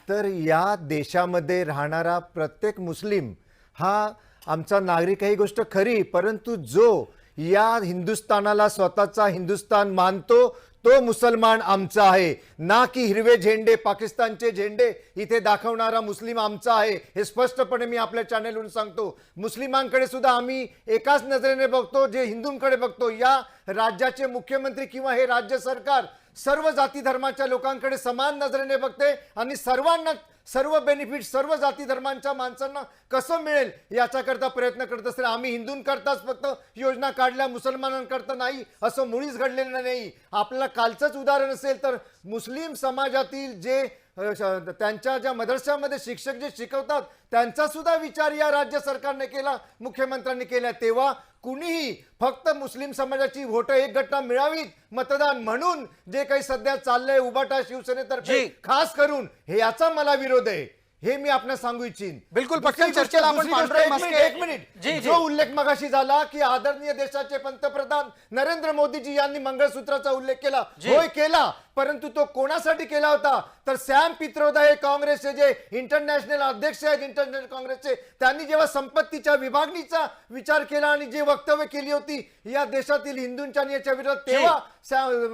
तर या देशामध्ये राहणारा प्रत्येक मुस्लिम हा आमचा नागरिक आहे ही गोष्ट खरी, परंतु जो या हिंदुस्थानाला स्वतःचा हिंदुस्थान मानतो तो मुसलमान आमचा आहे, ना की हिरवे झेंडे पाकिस्तानचे झेंडे इथे दाखवणारा मुस्लिम आमचा आहे. हे स्पष्टपणे मी आपल्या चॅनेलवरून सांगतो. मुस्लिमांकडे सुद्धा आम्ही एकाच नजरेने बघतो जे हिंदूंकडे बघतो. या राज्याचे मुख्यमंत्री किंवा हे राज्य सरकार सर्व जाती धर्माच्या लोकांकडे समान नजरेने बघते आणि सर्वांना सर्व बेनिफिट सर्व जाती धर्मांच्या माणसांना कसं मिळेल याच्याकरता प्रयत्न करत असतील. आम्ही हिंदूंकरताच फक्त योजना काढल्या, मुसलमानांकरता नाही असं मुळीच घडलेलं नाही. आपल्याला कालचंच उदाहरण असेल तर मुस्लिम समाजातील जे त्यांच्या ज्या मदरशामध्ये शिक्षक जे शिकवतात त्यांचा सुद्धा विचार या राज्य सरकारने केला, मुख्यमंत्र्यांनी केला. तेव्हा कुणीही फक्त मुस्लिम समाजाची व्होट एक गट्टा मिळावीत मतदान म्हणून जे काही सध्या चाललंय उबाटा शिवसेनेतर्फे खास करून हे याचा मला विरोध आहे, हे मी आपल्याला सांगू इच्छिन. बिलकुल पटकन चर्चेला आपण एक मिनिट जो उल्लेख मगाशी झाला की आदरणीय देशाचे पंतप्रधान नरेंद्र मोदीजी यांनी मंगळसूत्राचा उल्लेख केला, होय केला, परंतु तो कोणासाठी केला होता तर सॅम पित्रोदा हे काँग्रेसचे जे इंटरनॅशनल अध्यक्ष आहेत इंटरनॅशनल काँग्रेसचे, त्यांनी जेव्हा संपत्तीच्या विभागणीचा विचार केला आणि जे वक्तव्य केली होती या देशातील हिंदूंच्या याच्या विरोधात, तेव्हा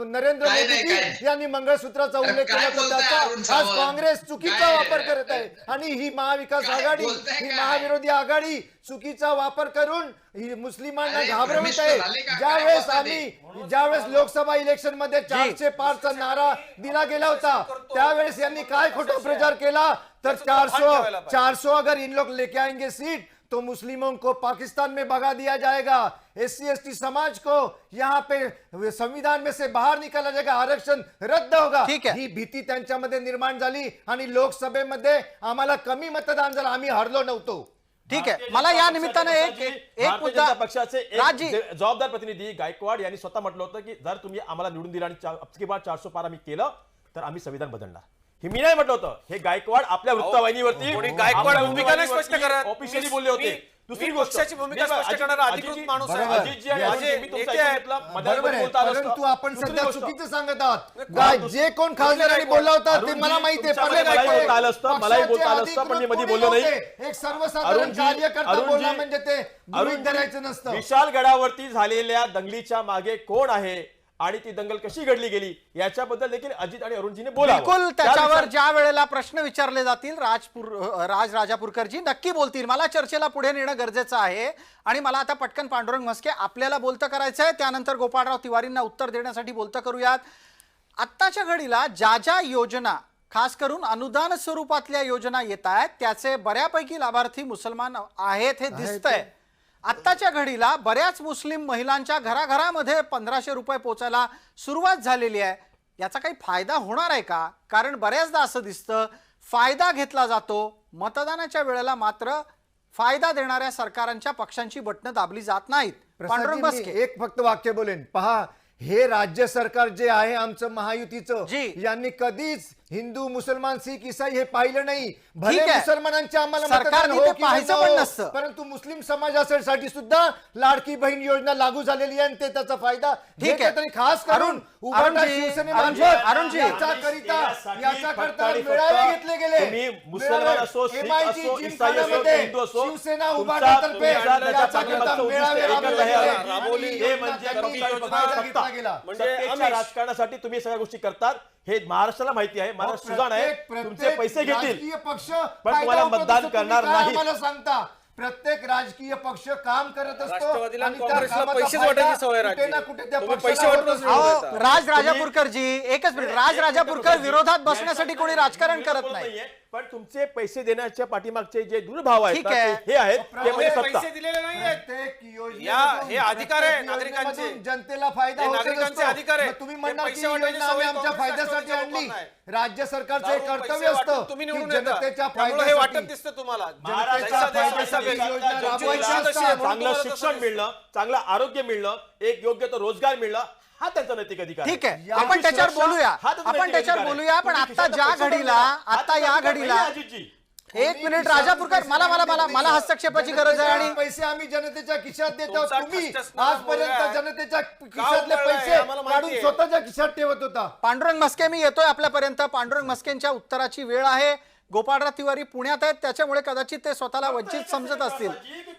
नरेंद्र मोदीजी यांनी मंगळसूत्राचा उल्लेख केला होता. आज काँग्रेस चुकीचा वापर करत आहे आणि ही महाविकास आघाडी, ही महाविरोधी आघाडी चुकीचा वापर करून ही मुस्लिमांना घाबरवत आहे. ज्यावेळेस लोकसभा इलेक्शन मध्ये 400 पारचा नारा दिला गेला होता त्यावेळेस यांनी काय खोटा प्रचार केला तर 400 अगर इन लोग लेके आएंगे सीट तो मुस्लिमों को पाकिस्तान में भगा दिया जाएगा, SC ST समाज को यहाँ पे संविधान में से बाहर निकाला जाएगा, आरक्षण रद्द होगा. ही भीती त्यांच्यामध्ये निर्माण झाली आणि लोकसभेमध्ये आम्हाला कमी मतदान झालं, आम्ही हरलो नव्हतो. ठीक आहे. मला या निमित्तानं एक मुद्दा, पक्षाचे जबाबदार प्रतिनिधी गायकवाड यांनी स्वतः म्हटलं होतं की जर तुम्ही आम्हाला निवडून दिला आणि अबकी बार 400 पार आम्ही केलं तर आम्ही संविधान बदलणार. हे मी नाही म्हटलं होतं, हे गायकवाड आपल्या वृत्तवाहिनीवरती गायकवाड भूमिका नाही स्पष्ट करत, ऑफिशियली बोलले होते. दुसरी पक्षाची भूमिका स्पष्ट करणारा अधिकृत माणूस आहे. अजितजी आणि मी तुमचं ऐकलं, मधामध्ये बोलता आलं असतं. परंतु आपण सध्या चुकीचं सांगत आहात. जे कोण खासदारांनी बोलला होता ते मला माहिती आहे, मलाही बोलता आलं असतं पण मी मध्ये बोललो नाही. एक सर्वसाधारण कार्यकर्ता बोलला म्हणजे ते गृहीत धरायचं नसतं. विशालगडावरती झालेल्या दंगलीच्या मागे कोण आहे आणि ती दंगल कशी घडली गेली याच्याबद्दल देखील अजित आणि अरुणजीने बोलावं. बिलकुल, त्याच्यावर ज्या वेळेला प्रश्न विचारले जातील राजापूरकरजी नक्की बोलतील. मला चर्चेला पुढे नेणं गरजेचं आहे आणि मला आता पटकन पांडुरंग म्हस्के आपल्याला बोलतं करायचं आहे, त्यानंतर गोपाळराव तिवारींना उत्तर देण्यासाठी बोलतं करूयात. आत्ताच्या घडीला ज्या ज्या योजना खास करून अनुदान स्वरूपातल्या योजना येत आहेत त्याचे बऱ्यापैकी लाभार्थी मुसलमान आहेत हे दिसतंय. आत्ताच्या घडीला बऱ्याच मुस्लिम महिलांच्या घराघरामध्ये 1500 रुपये पोचायला सुरुवात झालेली आहे. याचा काही फायदा होणार आहे का? कारण बऱ्याचदा असं दिसतं फायदा घेतला जातो, मतदानाच्या वेळेला मात्र फायदा देणाऱ्या सरकारांच्या पक्षांची बटणं दाबली जात नाहीत. पांडुरंग प्रसादजी, बस्के. मी एक फक्त वाक्य बोलेन. पहा, हे राज्य सरकार जे आहे आमचं महायुतीचं, जी. यांनी कधीच हिंदू, मुसलमान, सिख, ईसाई हे पाहिलं नाही. भले ठीक आहे. मुसलमानांचे आम्हाला सरकारने मतदान हो ते किंवा पाहायचं न पण हो, नसतं. परंतु मुस्लिम समाजासाठी सुद्धा लाडकी बहीण योजना लागू झालेली आहे आणि ते त्याचा फायदा ठीक आहे. घेतात. आणि खास करून अरुण- उभाटा अरुणजी, शिवसेनेमार्फत अरुणजी. याच्याकरिता याच्याकरता फक्त मेळावे घेतले गेले. तुम्ही मुसलमान असो, शीख MIG असो, जिम ईसाई असो, खानामध्ये हिंदू असो, शिवसेना तुमचा- उभाटातर्फे तुमच्या त्याच्या याच्याकरता पाठीमागचं मेळावे उद्दिष्ट एकच राबवले आहे. गेले. राबवली. आणि हे म्हणजे त्यांनी फक्त फायदा सत्ता. घेतला गेला. म्हणजे अमिश. सत्तेच्या राजकारणासाठी तुम्ही सगळ्या गोष्टी करतात हे महाराष्ट्राला माहिती आहे. महाराष्ट्र सुजाण आहे. तुमचे पैसे घेतील राजकीय पक्ष पण फायदा तुम्हाला उठवत मतदान असतो. तुम्ही करणार काय नाही. आम्हाला सांगता? प्रत्येक राजकीय पक्ष काम करत असतो राष्ट्रवादीला आणि त्या काँग्रेसला कामाचा पैसेच फायदा वाटायची सवय कुठे राखली. ना कुठे त्या तुम्ही पक्षाला पैसे होत वाटूनच असतो. अहो, राज राजापूरकरजी, एकच मिनिट. राज राजापूरकर विरोधात बसण्यासाठी कोणी राजकारण करत नाही. पण तुमचे पैसे देण्याच्या पाठीमागचे जे दुर्भाव आहेत ठीक ना, आहे. ते हे आहेत ते म्हणजे एवढे सत्ता. पैसे दिलेले नाहीयेत. प्रत्येक योजनेमधून, हे अधिकार आहे प्रत्येक नागरिकांचे. योजनेमधून जनतेला फायदा हे होतच नागरिकांचे असतो. अधिकार आहे. मग तुम्ही हे म्हणणार की पैसे ही वाटण्याची योजना आम्ही सवय आमच्या काँग्रेस फायद्यासाठी राष्ट्रवादीच्या आणली. लोकांना आहे. राज्य सरकारचं दारू एक पैसे कर्तव्य वाटून असतं तुम्ही की निवडून येता. जनतेच्या त्यामुळे हे वाटत फायद्यासाठी दिसतं तुम्हाला. महाराष्ट्राच्या जैसा देश वैसा फायद्यासाठी भेद. योजना ज्यांची राबवायच्या इच्छा तशी आहे, असतात. म्हणून चांगलं तुम्हाला तसं शिक्षण दिसतं. मिळणं, चांगलं आरोग्य मिळणं, एक योग्य तो रोजगार मिळणं हा त्यांचा नैतिक अधिकार ठीक आहे, त्यांची आपण त्याच्यावर सुरक्षा बोलूया. हा त्यांचा आपण नैतिक त्याच्यावर अधिकार आहे. बोलूया, पण तुम्ही आता खिशातनं ज्या पैसे घडीला- भरणार, हा आता त्यांचा या अधिकार घडीला- नाहीये, अजितजी. एक मिनिट राजापूरकर, मला हस्तक्षेपाची गरज आहे. आणि पैसे आम्ही जनतेच्या खिशात देतो. तुमचा तुम्ही खिशात आजपर्यंत बोलूया. जनतेच्या का खिशातले उघडलाय? पैसे आम्हाला माहिती काढून आहे. स्वतःच्या खिशात ठेवत होता. पांडुरंग मस्के, मी येतोय आपल्यापर्यंत. पांडुरंग मस्केंच्या उत्तराची वेळ आहे. गोपाळराव तिवारी पुण्यात आहेत, त्याच्यामुळे कदाचित ते स्वतःला वंचित समजत असतील.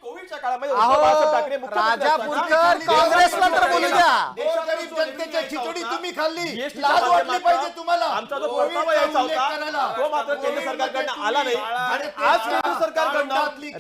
कोविडच्या काळामध्ये अहो, उद्धव बाळासाहेब ठाकरे मुख्यमंत्री राजापूरकर, असताना काँग्रेसला तर बोलू द्या. गोरगरीब जनतेच्या खिचडी तुम्ही खाल्ली. GST लाज च्या वाटली माध्यमातून पाहिजे तुम्हाला. आमचा जो कोविडचा परतावा यायचा उल्लेख होता करायला. तो मात्र केंद्र सरकारकडनं आला नाही. आणि आज केंद्र सरकारकडनं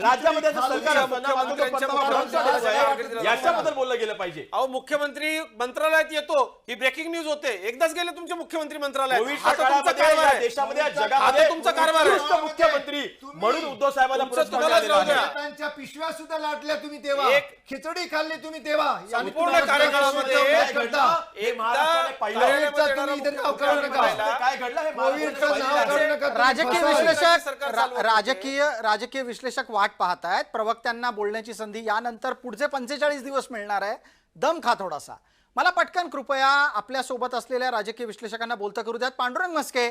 राज्यामध्ये जे सरकार असतं ना, मात्र तो परतावा भरवून काढला आहे. याच्याबद्दल बोललं गेलं पाहिजे. अहो, मुख्यमंत्री मंत्रालयात येतो ही ब्रेकिंग न्यूज होते. एकदाच गेले तुमचे मुख्यमंत्री मंत्रालयात. कोविडच्या आता तुमचा काळामध्ये कारभार या आहे. देशामध्ये या आता जगामध्ये तुमचा कारभार आहे. उत्कृष्ट मुख्यमंत्री म्हणून उद्धव साहेबांना तुमचं पुरस्कार तुम्हालाच मिळालेला राहू द्या. आहे. त्यांच्या पिशव्या सुद्धा लाटल्या तुम्ही तेव्हा. एक- खिचडी खाल्ली तुम्ही तेव्हा. आणि संपूर्ण तुम्हाला कार्यकाळामध्ये सुद्धा हे करता. हे महाराष्ट्राने पाहिलं. कोविडचा तुम्ही इथे नाव काढू नका. काय घडलं हे कोविडचं नाव महाराष्ट्राने काढू नका. तुम्ही राजकीय फसवा. विश्लेषक सरकार चालवत होते. राजकीय विश्लेषक वाट पाहत आहेत. प्रवक्त्यांना बोलण्याची संधी यानंतर पुढचे 45 दिवस मिळणार आहे. दम खा थोडासा. मला पटकन कृपया आपल्या सोबत असलेल्या राजकीय विश्लेषकांना बोलतं करू द्यात. पांडुरंग मस्के,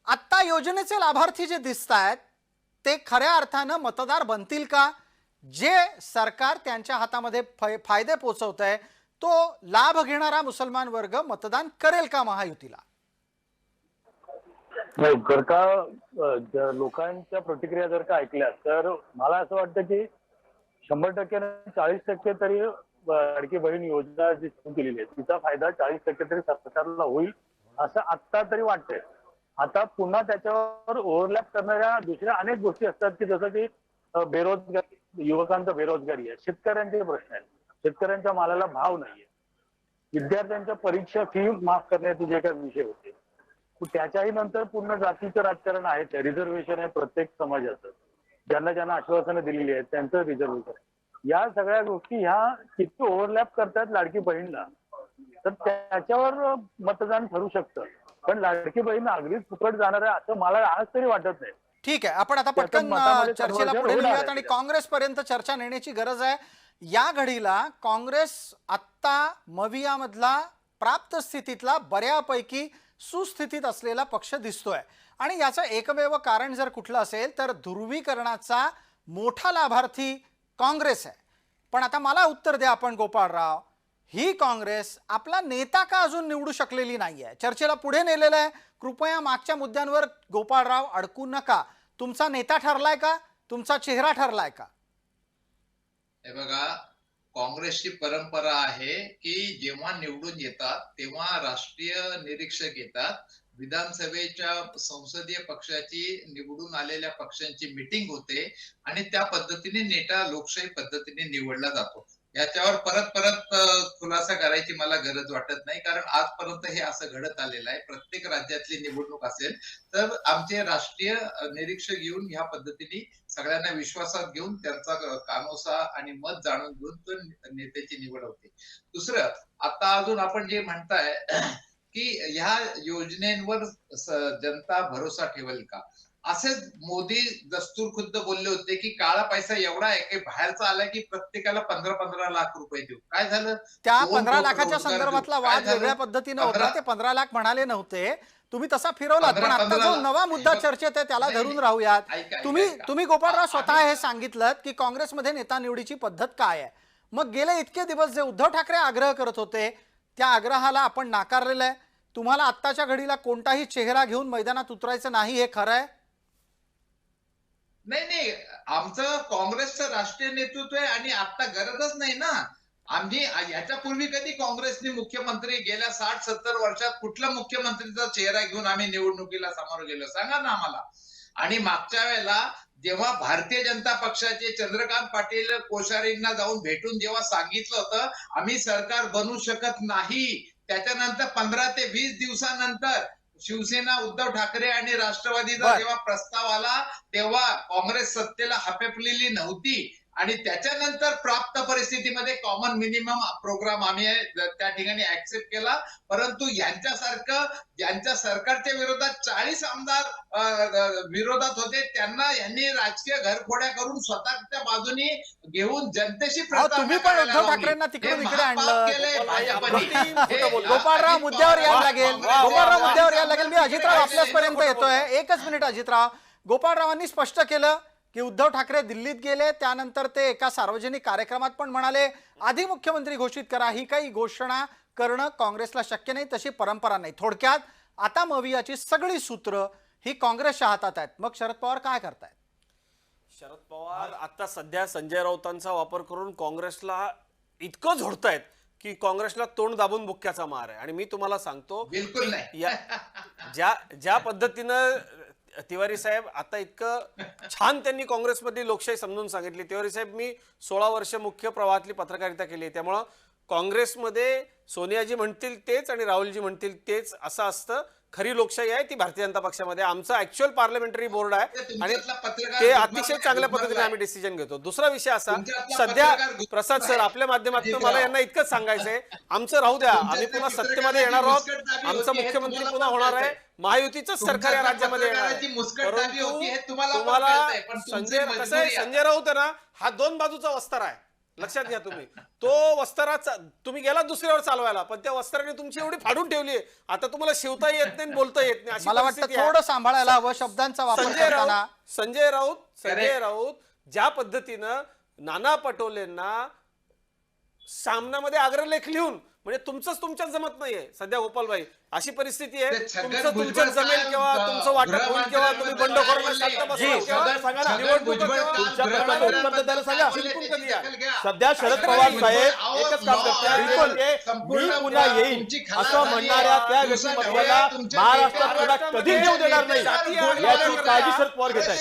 आत्ता योजनेचे लाभार्थी जे दिसत आहेत ते खऱ्या अर्थानं मतदार बनतील का? जे सरकार त्यांच्या हातामध्ये फायदे पोचवत आहे तो लाभ घेणारा मुसलमान वर्ग मतदान करेल का महायुतीला? नाही, जर का लोकांच्या प्रतिक्रिया जर का ऐकल्या तर मला असं वाटतं की 100% 40% तरी लाडकी बहीण योजना जी सुरू केलेली आहे तिचा फायदा 40% तरी सरकारला होईल असं आत्ता तरी वाटतंय. आता पुन्हा त्याच्यावर ओव्हरलॅप करणाऱ्या दुसऱ्या अनेक गोष्टी असतात की जसं की बेरोजगारी, युवकांचा बेरोजगारी आहे, शेतकऱ्यांचे प्रश्न आहेत, शेतकऱ्यांच्या मालाला भाव नाहीये, विद्यार्थ्यांच्या परीक्षा फी माफ करण्याचे जे काही विषय होते त्याच्याही नंतर पूर्ण जातीचं राजकारण आहे, रिझर्वेशन आहे प्रत्येक समाजाचं, ज्यांना ज्यांना आश्वासनं दिलेली आहेत त्यांचं रिझर्वेशन आहे. या सगळ्या गोष्टी ह्या किती ओव्हरलॅप करतात लाडकी बहीणला तर त्याच्यावर मतदान ठरू शकतं. पण लाडकी बहीण अगदीच फुकट जाणार आहे असं मला आज तरी वाटत नाही. ठीक आहे, आपण आता त्याचं पटकन मतामध्ये चर्चेला conversion पुढे होणार नेऊयात आहे आणि त्याच्यात. काँग्रेसपर्यंत चर्चा नेण्याची गरज आहे. या घडीला काँग्रेस आत्ता मवियामधला प्राप्त स्थितीतला बऱ्यापैकी सुस्थितीत असलेला पक्ष दिसतोय आणि याचं एकमेव कारण जर कुठलं असेल तर ध्रुवीकरणाचा मोठा लाभार्थी काँग्रेस आहे. पण आता मला उत्तर द्या आपण गोपाळराव, ही काँग्रेस आपला नेता का अजून निवडू शकलेली नाहीये? चर्चेला पुढे नेलेलं आहे. कृपया मागच्या मुद्द्यांवर गोपाळराव अडकू नका. तुमचा नेता ठरलाय का? तुमचा चेहरा ठरलाय का? हे बघा, काँग्रेसची परंपरा आहे की जेव्हा निवडून येतात तेव्हा राष्ट्रीय निरीक्षक येतात, विधानसभेच्या संसदीय पक्षाची निवडून आलेल्या पक्षांची मीटिंग होते आणि त्या पद्धतीने नेता लोकशाही पद्धतीने निवडला जातो. याच्यावर परत परत खुलासा करायची मला गरज वाटत नाही, कारण आजपर्यंत हे असं घडत आलेलं आहे. प्रत्येक राज्यातली निवडणूक असेल तर आमचे राष्ट्रीय निरीक्षक येऊन ह्या पद्धतीने सगळ्यांना विश्वासात घेऊन त्यांचा कानोसा आणि मत जाणून घेऊन तो नेत्याची निवड होते. दुसरं, आता अजून आपण जे म्हणताय की ह्या योजनेवर जनता भरोसा ठेवेल का. असेच मोदी दस्तूर खुद्द बोलले होते की काळा पैसा एवढा आहे की बाहेरचा आला की प्रत्येकाला 15-15 लाख रुपये देऊ. काय झालं? त्या 2 15 कोटी लाखाच्या रोजगार संदर्भातला देऊ. काय वाद झालं? वेगळ्या पद्धतीनं होता. 15 ते 15 लाख म्हणाले नव्हते, तुम्ही तसा फिरवलात. पण आता जो नवा मुद्दा चर्चेत आहे त्याला नाही, धरून नाही. राहूयात. ऐका. तुम्ही गोपाळराव स्वतः हे सांगितलं की काँग्रेसमध्ये नेता निवडीची पद्धत काय आहे. मग गेले इतके दिवस जे उद्धव ठाकरे आग्रह करत होते त्या आग्रहाला आपण नाकारलेलं आहे. तुम्हाला आत्ताच्या घडीला कोणताही चेहरा घेऊन मैदानात उतरायचं नाही, हे खरं आहे? नाही, आमचं काँग्रेसचं राष्ट्रीय नेतृत्व आहे आणि आता गरजच नाही ना. आम्ही याच्यापूर्वी कधी काँग्रेसने मुख्यमंत्री गेल्या 60-70 वर्षात कुठल्या मुख्यमंत्रीचा चेहरा घेऊन आम्ही निवडणुकीला सामोरं गेलो सांगा ना आम्हाला. आणि मागच्या वेळेला जेव्हा भारतीय जनता पक्षाचे चंद्रकांत पाटील कोश्यारींना जाऊन भेटून जेव्हा सांगितलं होतं आम्ही सरकार बनवू शकत नाही, त्याच्यानंतर 15 ते 20 दिवसानंतर शिवसेना, उद्धव ठाकरे आणि राष्ट्रवादीचा जेव्हा प्रस्ताव आला तेव्हा काँग्रेस सत्तेला हपेपलेली नव्हती आणि त्याच्यानंतर प्राप्त परिस्थितीमध्ये कॉमन मिनिमम प्रोग्राम आम्ही त्या ठिकाणी ऍक्सेप्ट केला. परंतु यांच्यासारखं ज्यांच्या सरकारच्या विरोधात 40 आमदार विरोधात होते त्यांना यांनी राजकीय घरफोड्या करून स्वतःच्या बाजूने घेऊन जनतेशी तुम्ही पण उद्धव ठाकरेंना तिकडून इकडे आणलं. गोपाळराव मुद्द्यावर यायला लागेल. गोपाळराव मुद्द्यावर यायला लागेल. मी अजितराव आपल्यापर्यंत येतोय. एकच मिनिट अजितराव. गोपाळरावांनी स्पष्ट केलं की उद्धव ठाकरे दिल्लीत गेले, त्यानंतर ते एका सार्वजनिक कार्यक्रमात पण म्हणाले आधी मुख्यमंत्री घोषित करा. ही काही घोषणा करणं काँग्रेसला शक्य नाही, तशी परंपरा नाही. थोडक्यात आता मवियाची सगळी सूत्र ही काँग्रेसच्या हातात आहेत. मग शरद पवार काय करतायत? शरद पवार आता सध्या संजय राऊतांचा वापर करून काँग्रेसला इतकं झोडतायत की काँग्रेसला तोंड दाबून बुक्क्याचा मार आहे. आणि मी तुम्हाला सांगतो बिलकुल नाही. ज्या पद्धतीनं तिवारी साहेब आता इतकं छान त्यांनी काँग्रेसमधली लोकशाही समजून सांगितली. तिवारी साहेब, मी 16 वर्ष मुख्य प्रवाहातली पत्रकारिता केली, त्यामुळं काँग्रेसमध्ये सोनियाजी म्हणतील तेच आणि राहुलजी म्हणतील तेच असं असतं. खरी लोकशाही आहे ती भारतीय जनता पक्षामध्ये. आमचं ऍक्च्युअल पार्लमेंटरी बोर्ड आहे आणि ते अतिशय चांगल्या पद्धतीने आम्ही डिसिजन घेतो. दुसरा विषय असा, सध्या प्रसाद सर आपल्या माध्यमातून मला यांना इतकंच सांगायचंय, आमचं राहू द्या, आम्ही पुन्हा सत्तेमध्ये येणार आहोत, आमचा मुख्यमंत्री पुन्हा होणार आहे, महायुतीचंच सरकार या राज्यामध्ये येणार आहे. परंतु तुम्हाला संजय राऊत ना हा 2 बाजूचा वस्तार आहे, लक्षात घ्या तुम्ही. तो वस्तारा तुम्ही गेला दुसऱ्यावर चालवायला, पण त्या वस्त्राने तुमची एवढी फाडून ठेवली आहे आता तुम्हाला शिवता येत नाही, बोलता येत नाही. मला वाटतं थोडं सांभाळायला हवं शब्दांचा वापर करताना. संजय राऊत ज्या पद्धतीनं नाना पटोलेंना सामनामध्ये अग्रलेख लिहून, म्हणजे तुमच्याच जमत नाहीये सध्या गोपालबाई, अशी परिस्थिती आहे. तुमचं जमेल किंवा तुमचं वाटप होईल किंवा तुम्ही बंडखोरांना शांत सध्या शरद पवार साहेब एकच काम करतात, मी पुन्हा येईन असं म्हणणाऱ्या त्या व्यक्तिमत्वाला महाराष्ट्रात पुन्हा कधी येऊ देणार नाही याची काळजी शरद पवार घेत आहेत.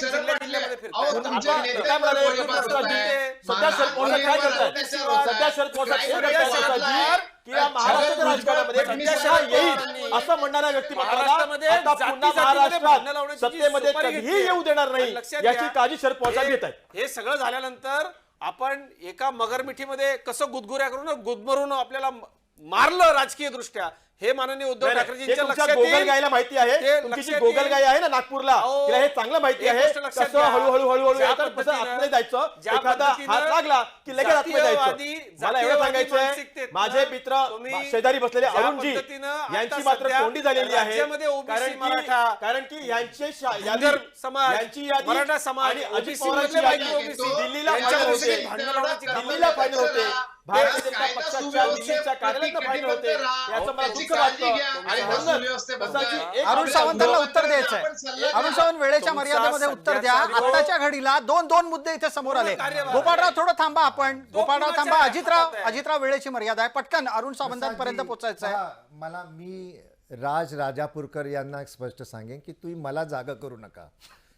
सध्या शरद पवार काय करतात? सध्या शरद पवार की या महाराष्ट्राच्या राजकारणामध्ये सत्तेचा येईल असं म्हणणाऱ्या व्यक्तिमत्वाला आता पुन्हा महाराष्ट्रात सत्तेमध्ये कधीही येऊ देणार नाही याची काळजी शरद पवार घेत आहेत. हे सगळं झाल्यानंतर आपण एका मगरमिठीमध्ये कसं गुदगुऱ्या करून गुदमरून आपल्याला मारलं राजकीय दृष्ट्या, हे माननीय उद्धव ठाकरेजींच्या लक्षात गोगल गायला माहिती आहे. तुमची गोगल गाय आहे ना नागपूरला, तिला हे चांगलं माहिती आहे कसं हळूहळू आतमध्ये जायचं. एखादा हात लागला की लगेच आतमध्ये जायचं. मला एवढं सांगायचंय, माझे मित्र शेजारी बसलेले अरुणजी यांची मात्र कोंडी झालेली आहे, कारण की यांची मराठा समाज अजित पवारांची यादी दिल्लीला फायनल होते, भारतीय जनता पक्षाच्या दिल्लीच्या कार्यालयात फायनल होते. याचं मला दुःख वाटतं. अरुण सावंतांना उत्तर द्यायचंय. अरुण सावंत, वेळेच्या मर्यादेमध्ये उत्तर द्या. आताच्या घडीला दोन मुद्दे इथे समोर आले. गोपाळराव थोडं थांबा, आपण गोपाळराव थांबा. अजितराव वेळेची मर्यादा आहे, पटकन अरुण सावंतांपर्यंत पोहोचायचं आहे. मी राजापूरकर यांना स्पष्ट सांगेन की तुम्ही मला जागा करू नका,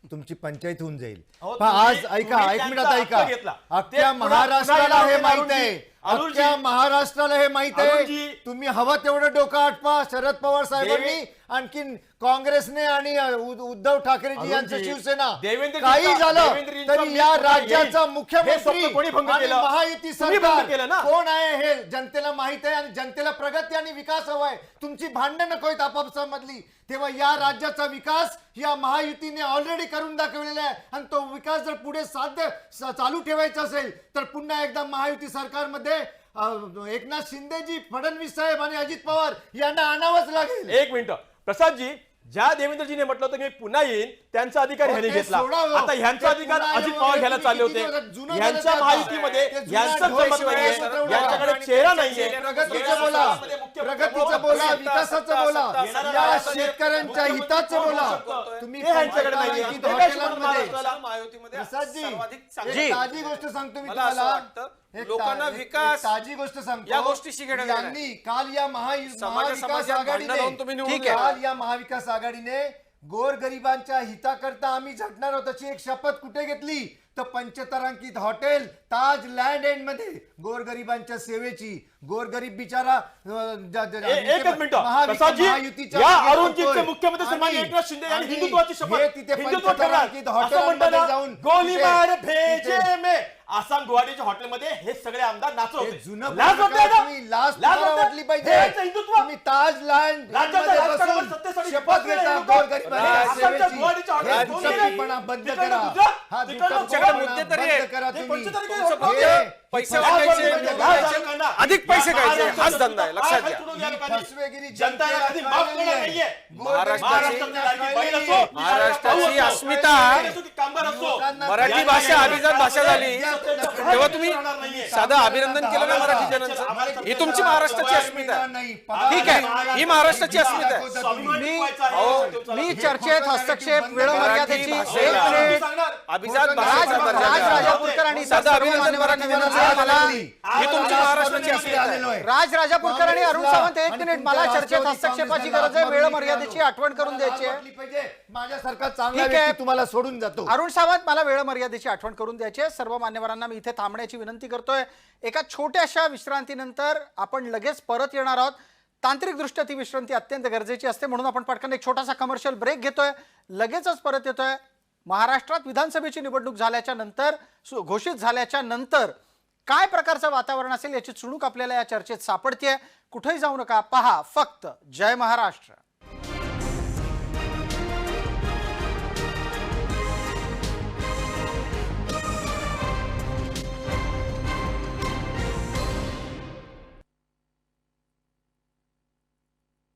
तुमची पंचायत होऊन जाईल. पण आज ऐका, एक मिनिट ऐका, अख्ख्या महाराष्ट्राला हे माहित आहे, अरुणजी, अख्ख्या महाराष्ट्राला हे माहित आहे. अरुणजी. तुम्ही हवं तेवढं डोकं आटपा. शरद पवार साहेबांनी आणखीन काँग्रेसने आणि उद्धव ठाकरेजी यांचं अरुणजी, शिवसेना देवेंद्रजींचा- काही झालं देवेंद्रजींचा तरी या पुन्हा राज्याचा येईल. हे मुख्यमंत्री स्वप्न कोणी भंग आणि केलं? महायुती तुम्ही भंग केलं सरकार ना? कोण आहे हे जनतेला माहित आहे आणि जनतेला प्रगती आणि विकास हवाय. तुमची भांडणं नको आहेत आपापसामधली. तेव्हा या राज्याचा विकास या महायुतीने ऑलरेडी करून दाखवलेला आहे आणि तो विकास जर पुढे चालू ठेवायचा असेल तर पुन्हा एकदा महायुती सरकारमध्ये एकनाथ शिंदेजी, फडणवीस साहेब आणि अजित पवार यांना आणावंच लागेल. एक मिनिट प्रसादजी, ज्या देवेंद्रजीने म्हटलं होतं की मी पुन्हा येईन त्यांचा अधिकार ह्यांनी ते घेतला. सोडावं. आता ह्यांचा ते अधिकार पुन्हा अजित येऊन पवार घ्यायला तुम्ही चालले किती होते. जुनं यांच्या झालं महायुतीमध्ये ते जुनं यांचं ढोल जमत नाहीये. शिवाय यांच्याकडे चेहरा नाहीये. प्रगतीचं बोला, प्रगतीचं बोला, विकासाचं बोला, या शेतकऱ्यांच्या हिताचं बोला. तुम्ही हे ह्यांच्याकडे नाहीये. पंचायत हे काय हॉटेलांमध्ये शिकवणार महायुतीमध्ये प्रसादजी, सर्वाधिक एक चांगली- ताजी गोष्ट सांगतो मी मला असं तुम्हाला. वाटतं, एक लोकांना ता- एक विकास ताजी गोष्ट सांगतो. या गोष्टीशी घेणं देणं आहे. यांनी काल या महाविकास समाजात भांडणं लावून तुम्ही निवडून आघाडीने गेला. काल या महाविकास आघाडीने गोरगरिबांच्या हिताकरता आम्ही झटणार आहोत अशी एक शपथ कुठे घेतली तर पंचतारांकित हॉटेल ताज लँड एंड मध्ये गोरगरिबांच्या सेवेची. गोरगरीब बिचारा एकच मिनिट प्रसादजी, महायुतीच्या या मागे अरुणजींचे पळतोय. मुख्यमंत्री सन्माननीय आणि- एकनाथ शिंदे यांनी आणि हिंदुत्वाची शपथ हे तिथे हिंदुत्व करणार पंचतारांकित असं हॉटेलांमध्ये म्हणताना जाऊन गोलीबार तिथे- भेजे में आसाम गुवाहाटीच्या हॉटेलमध्ये हे सगळे आमदार नाचत हे होते. जुनं लाज वाटते पुस्तक ना? तुम्ही लाज लाज तुम्हाला वाटते? वाटली पाहिजे. हे यांचं हिंदुत्व. तुम्ही ताज लँड राज्याच्या मध्ये राजकारणावर बसून सत्तेसाठी शपथ शपथ घेता घेता गोरगरिबांच्या आसामच्या सेवेची. गुवाहाटीच्या हे हॉटेलात कोण दुटप्पीपणा बंद तिकडनं करा. गुजरात, हा तिकडनं दुटप्पीपणा मुद्दे तरी आहेत. बंद करा हे तुम्ही. पंचतारांकित फक्त हॉटेल. पैसे लाज वाटायचे, वाटते, लाज लाज वाटते. वाटते. अधिक पैसे खायचे, महाराष्ट्राचं हाच धंदा आहे, लक्षात घ्या. फसवेगिरी फसवेगिरी जनतेला कधी माफ करणार नाहीये. महाराष्ट्राची- महाराष्ट्रातली बैल असो, महाराष्ट्राची अस्मिता कामगार असो, मराठी भाषा अभिजात भाषा झाली तेव्हा तुम्ही साधं अभिनंदन केलं ना मराठी जनांचं. ही तुमची महाराष्ट्राची अस्मिता आहे. ठीक आहे, ही महाराष्ट्राची अस्मिता आहे. मी चर्चेत हस्तक्षेप वेळ मर्यादेची मराठी एक भाषेला- मिनिट. अभिजात राज भाषेचा दर्जा द्या. राजापूरकर आणि इतर साधं सर्व अभिनंदन मान्यवरांनी मराठी विनंती आहे मला. ही तुमची महाराष्ट्राची अस्मिता आहे. राज राजापूरकर आणि अरुण सावंत एक मिनिट. मला चर्चेत हस्तक्षेपाची गरज आहे. वेळ मर्यादेची आठवण करून द्यायची आहे. माझ्यासारखा चांगला ठीक आहे. व्यक्ती तुम्हाला सोडून जातो. अरुण सावंत, मला वेळ मर्यादेची आठवण करून द्यायची आहे. सर्व मान्यवरांना मी इथे थांबण्याची विनंती करतोय. एका छोट्याशा विश्रांतीनंतर आपण लगेच परत येणार आहोत. तांत्रिकदृष्ट्या ती विश्रांती अत्यंत गरजेची असते म्हणून आपण पटकन एक छोटासा कमर्शियल ब्रेक घेतोय. लगेचच परत येतोय. महाराष्ट्रात विधानसभेची निवडणूक झाल्याच्या नंतर घोषित झाल्याच्या नंतर काय प्रकारचं वातावरण असेल याची चुणूक आपल्याला या चर्चेत सापडतेय. कुठेही जाऊ नका, पहा फक्त जय महाराष्ट्र.